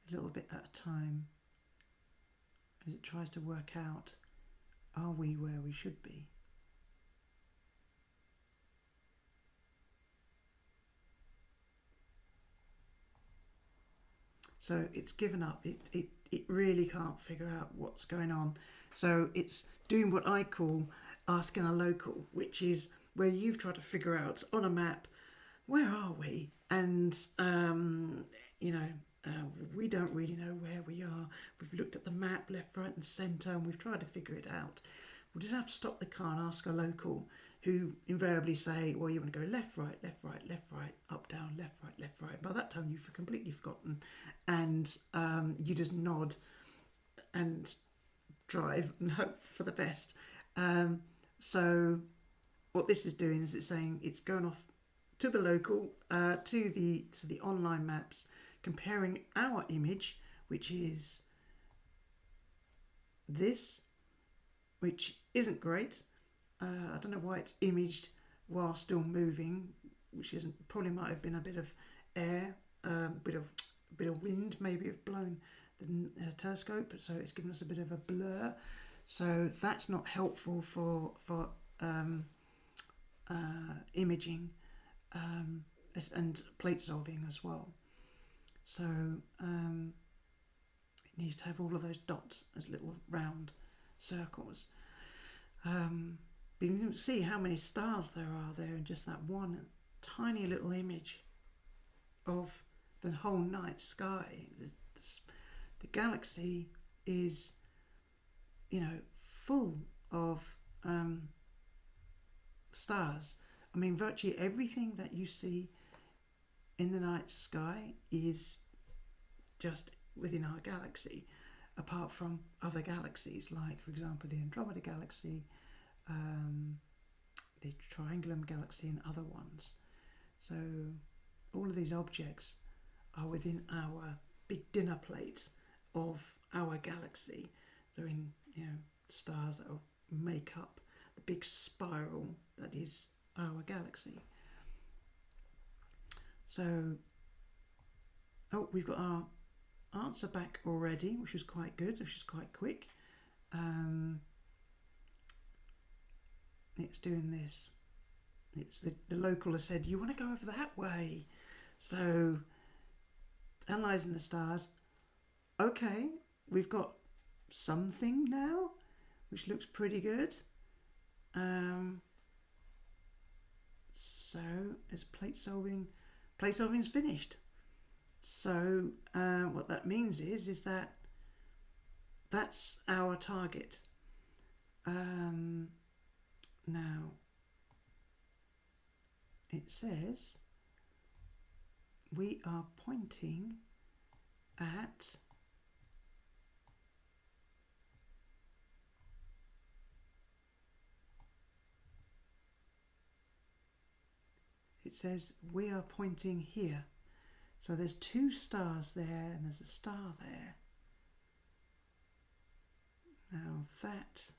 a little bit at a time as it tries to work out, are we where we should be? So it's given up. It really can't figure out what's going on. So it's doing what I call asking a local, which is where you've tried to figure out on a map, where are we? And, we don't really know where we are. We've looked at the map, left, right and centre, and we've tried to figure it out. We'll just have to stop the car and ask a local, who invariably say, well, you want to go left, right, left, right, left, right, up, down, left, right, left, right. By that time, you've completely forgotten. And you just nod and drive and hope for the best. So what this is doing is it's saying it's going off to the local, to the online maps, comparing our image, which is this, which isn't great. I don't know why it's imaged while still moving, which isn't, probably might have been a bit of air, bit of wind maybe have blown the telescope, so it's given us a bit of a blur. So that's not helpful for imaging and plate solving as well. So it needs to have all of those dots as little round circles. But you can see how many stars there are there in just that one tiny little image of the whole night sky. The galaxy is, full of stars. I mean, virtually everything that you see in the night sky is just within our galaxy, apart from other galaxies, like, for example, the Andromeda Galaxy, the Triangulum Galaxy, and other ones. So all of these objects are within our big dinner plates of our galaxy. They're in, stars that make up the big spiral that is our galaxy. So, we've got our answer back already, which is quite good, which is quite quick. It's doing this. It's the local has said, you want to go over that way. So, analysing the stars. Okay, we've got something now, which looks pretty good. So, as plate solving is finished. So, what that means is that that's our target. Now, it says we are pointing at here. So there's two stars there and there's a star there. Now that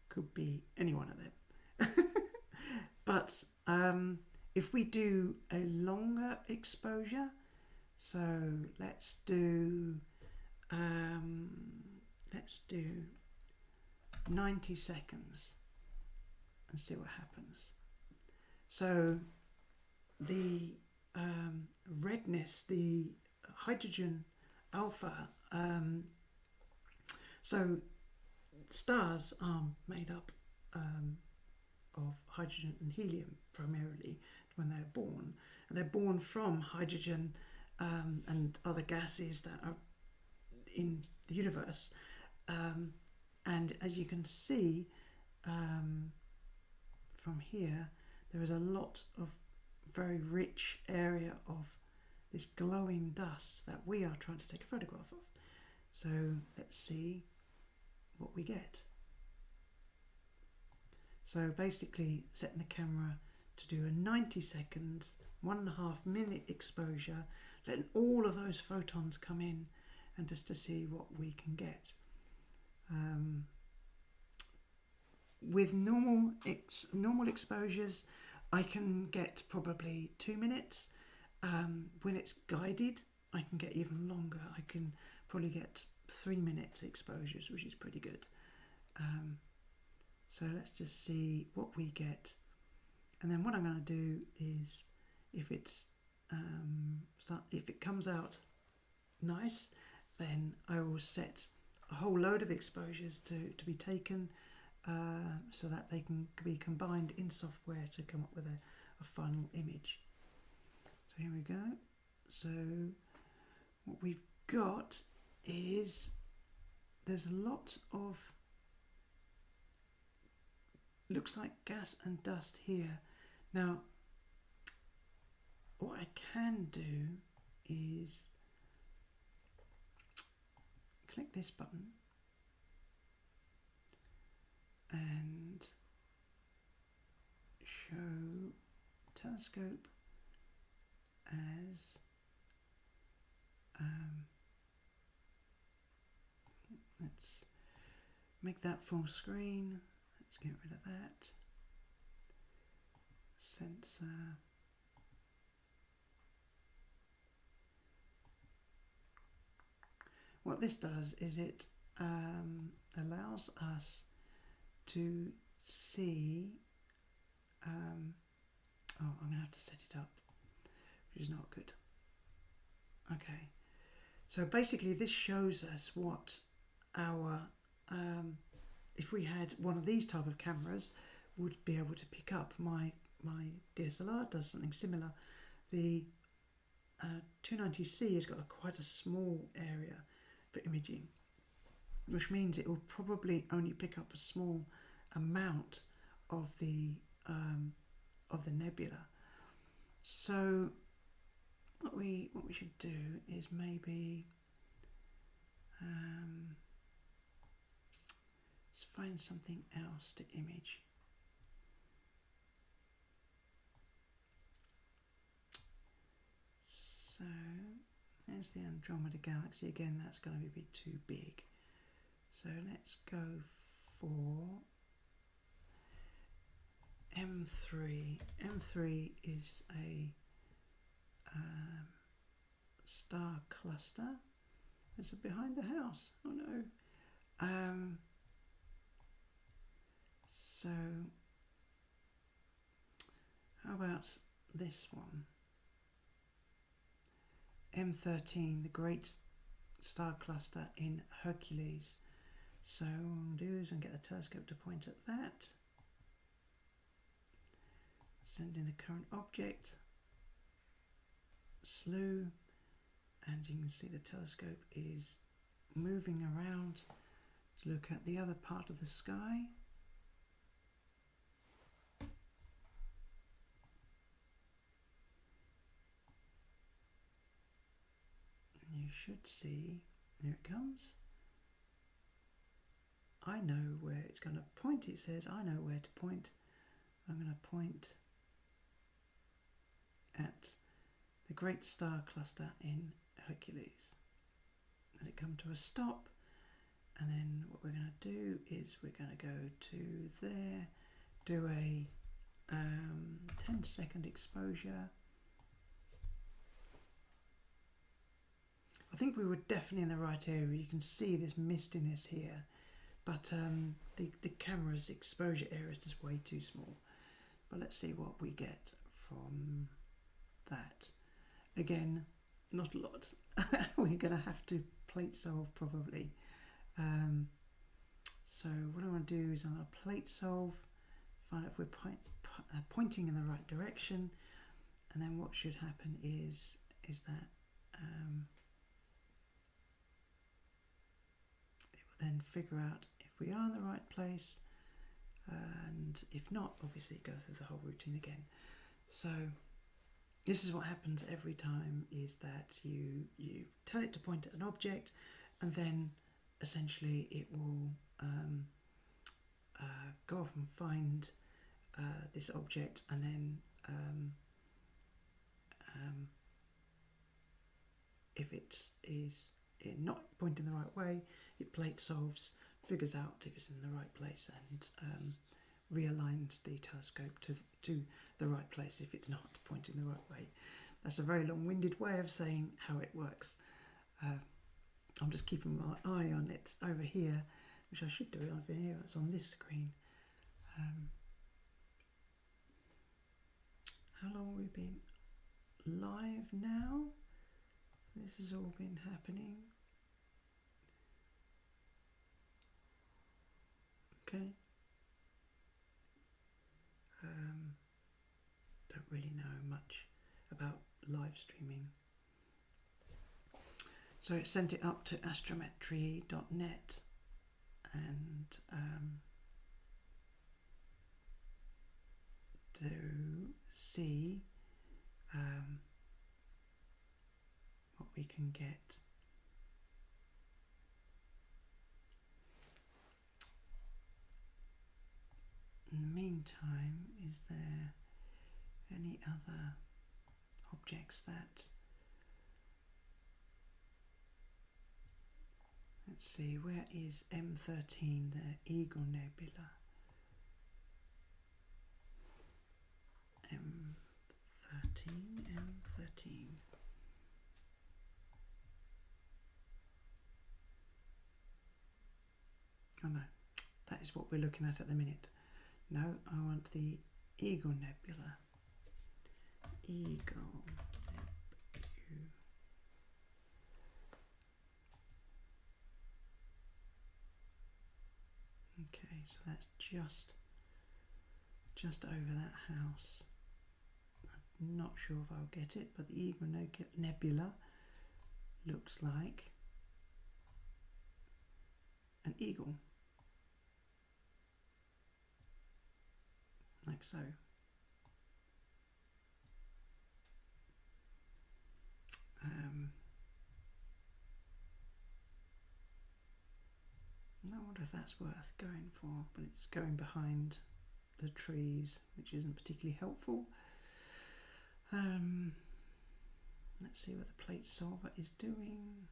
could be any one of them. But if we do a longer exposure, so let's do 90 seconds and see what happens. So the redness, the hydrogen alpha, so stars are made up of hydrogen and helium primarily when they're born. And they're born from hydrogen and other gases that are in the universe. And as you can see from here, there is a lot of very rich area of this glowing dust that we are trying to take a photograph of. So let's see what we get. So basically setting the camera to do a 90 seconds, 1.5 minute exposure, letting all of those photons come in and just to see what we can get. With normal exposures, I can get probably 2 minutes. When it's guided, I can get even longer. I can probably get 3 minutes exposures, which is pretty good. So let's just see what we get. And then what I'm going to do is, if it comes out nice, then I will set a whole load of exposures to be taken so that they can be combined in software to come up with a final image. So here we go. So what we've got is there's a lot of, looks like gas and dust here. Now what I can do is click this button and show telescope as let's make that full screen. Let's get rid of that. Sensor. what this does is it allows us to see. Oh, I'm going to have to set it up, which is not good. Okay, so basically this shows us what our, if we had one of these type of cameras, would be able to pick up. My DSLR does something similar. The 290C has got quite a small area for imaging, which means it will probably only pick up a small amount of the nebula. So what we should do is maybe let's find something else to image. So there's the Andromeda Galaxy again. That's going to be too big. So let's go for M3. M3 is a star cluster. Is it behind the house? Oh no. So how about this one? M13, the great star cluster in Hercules. So what we'll do is we'll get the telescope to point at that. Send in the current object, slew, and you can see the telescope is moving around to look at the other part of the sky. And you should see, here it comes. I know where it's going to point. It says I know where to point. I'm going to point at the great star cluster in Hercules. Let it come to a stop, and then what we're going to do is we're going to go to there, do a 10-second exposure. I think we were definitely in the right area. You can see this mistiness here, but the camera's exposure area is just way too small. But let's see what we get from that. Again, not a lot. We're going to have to plate solve probably. So what I want to do is I'm going to plate solve, find out if we're pointing in the right direction, and then what should happen is that it will then figure out if we are in the right place, and if not, obviously go through the whole routine again. So this is what happens every time, is that you tell it to point at an object, and then essentially it will go off and find this object, and then if it is not pointing the right way, it plate solves, figures out if it's in the right place, and realigns the telescope to the right place if it's not pointing the right way. That's a very long-winded way of saying how it works. I'm just keeping my eye on it over here, which I should do it over here. It's on this screen. How long have we been live now? This has all been happening. Okay. Don't really know much about live streaming. So it sent it up to astrometry.net, and to see what we can get. In the meantime, is there any other objects that, let's see, where is M13, the Eagle Nebula? M13. That is what we're looking at the minute. No, I want the Eagle Nebula. Eagle Nebula. Okay, so that's just over that house. I'm not sure if I'll get it, but the Eagle Nebula looks like an eagle, like so. I wonder if that's worth going for, but it's going behind the trees, which isn't particularly helpful. Let's see what the plate solver is doing.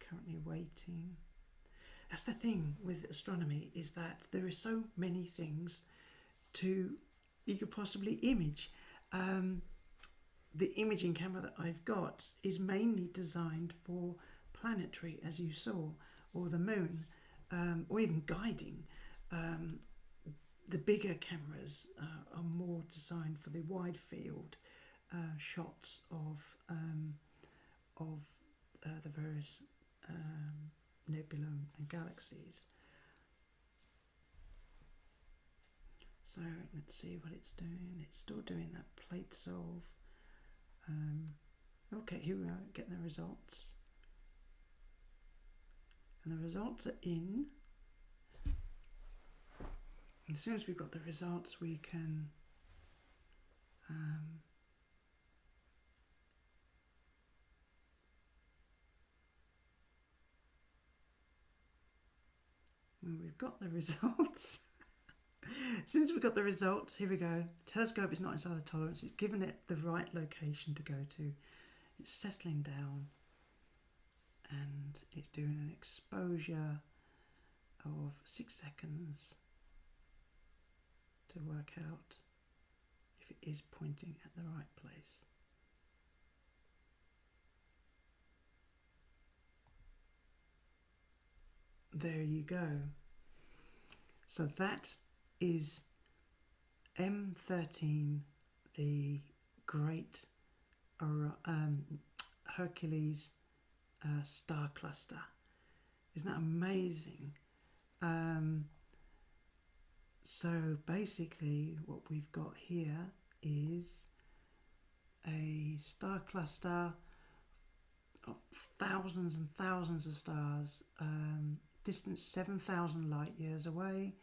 Currently waiting. That's the thing with astronomy, is that there are so many things you could possibly image. The imaging camera that I've got is mainly designed for planetary, as you saw, or the moon, or even guiding. The bigger cameras are more designed for the wide field shots of the various nebula and galaxies. So let's see what it's doing. It's still doing that plate solve. Okay, here we are, getting the results. And the results are in. As soon as we've got the results, we can when we've got the results, since we've got the results, here we go. The telescope is not inside the tolerance. It's given it the right location to go to. It's settling down, and it's doing an exposure of 6 seconds to work out if it is pointing at the right place. There you go. So that is M13, the great Hercules star cluster. Isn't that amazing? So basically what we've got here is a star cluster of thousands and thousands of stars, distance 7,000 light years away.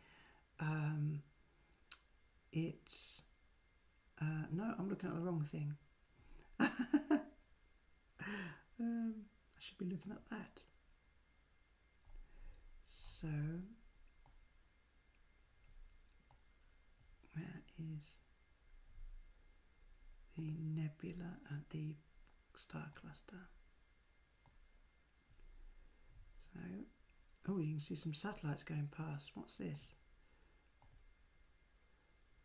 It's no, I'm looking at the wrong thing. I should be looking at that. So where is the nebula and the star cluster? So, oh, you can see some satellites going past. What's this?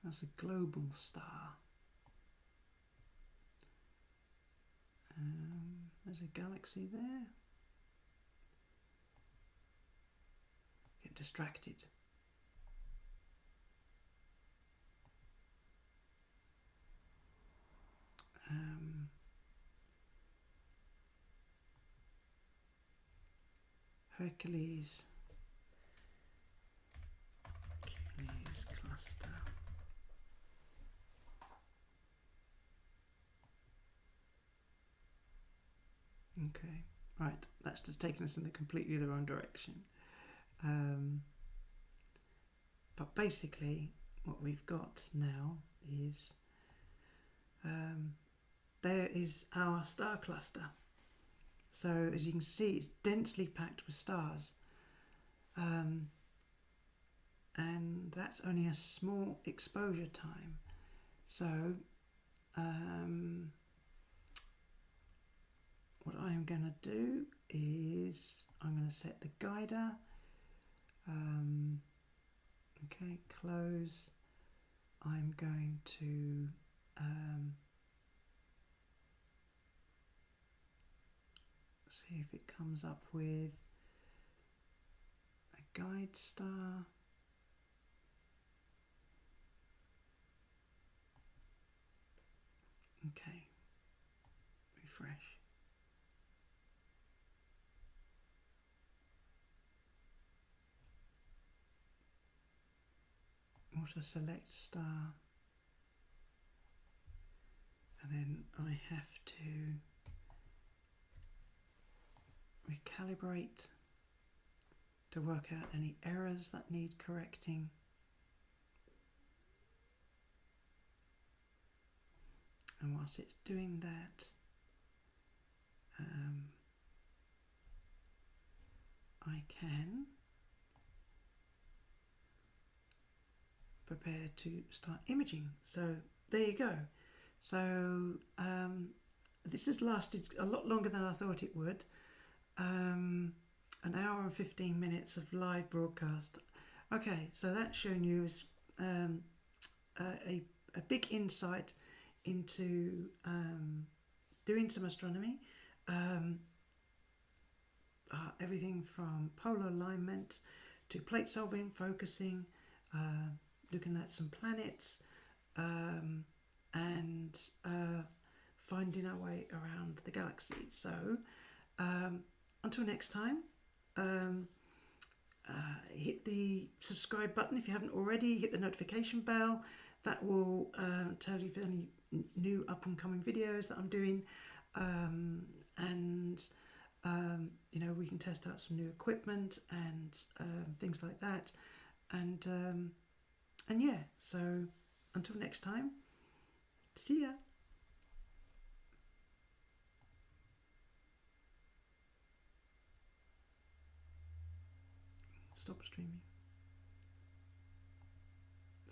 That's a global star. There's a galaxy there. Get distracted. Hercules cluster. Okay, right, that's just taken us in completely the wrong direction. But basically what we've got now is there is our star cluster. So as you can see, it's densely packed with stars, and that's only a small exposure time. So what I'm going to do is I'm going to set the guider. Okay, close. I'm going to see if it comes up with a guide star. Okay, refresh. Also select star, and then I have to recalibrate to work out any errors that need correcting. And whilst it's doing that, I can prepare to start imaging. So there you go. So this has lasted a lot longer than I thought it would. An hour and 15 minutes of live broadcast. Okay, so that's shown you as a big insight into doing some astronomy. Everything from polar alignment to plate solving, focusing, looking at some planets, and finding our way around the galaxy. So until next time, hit the subscribe button if you haven't already, hit the notification bell. That will tell you if any new up and coming videos that I'm doing, and you know, we can test out some new equipment and things like that, and yeah, so until next time, see ya. Stop streaming.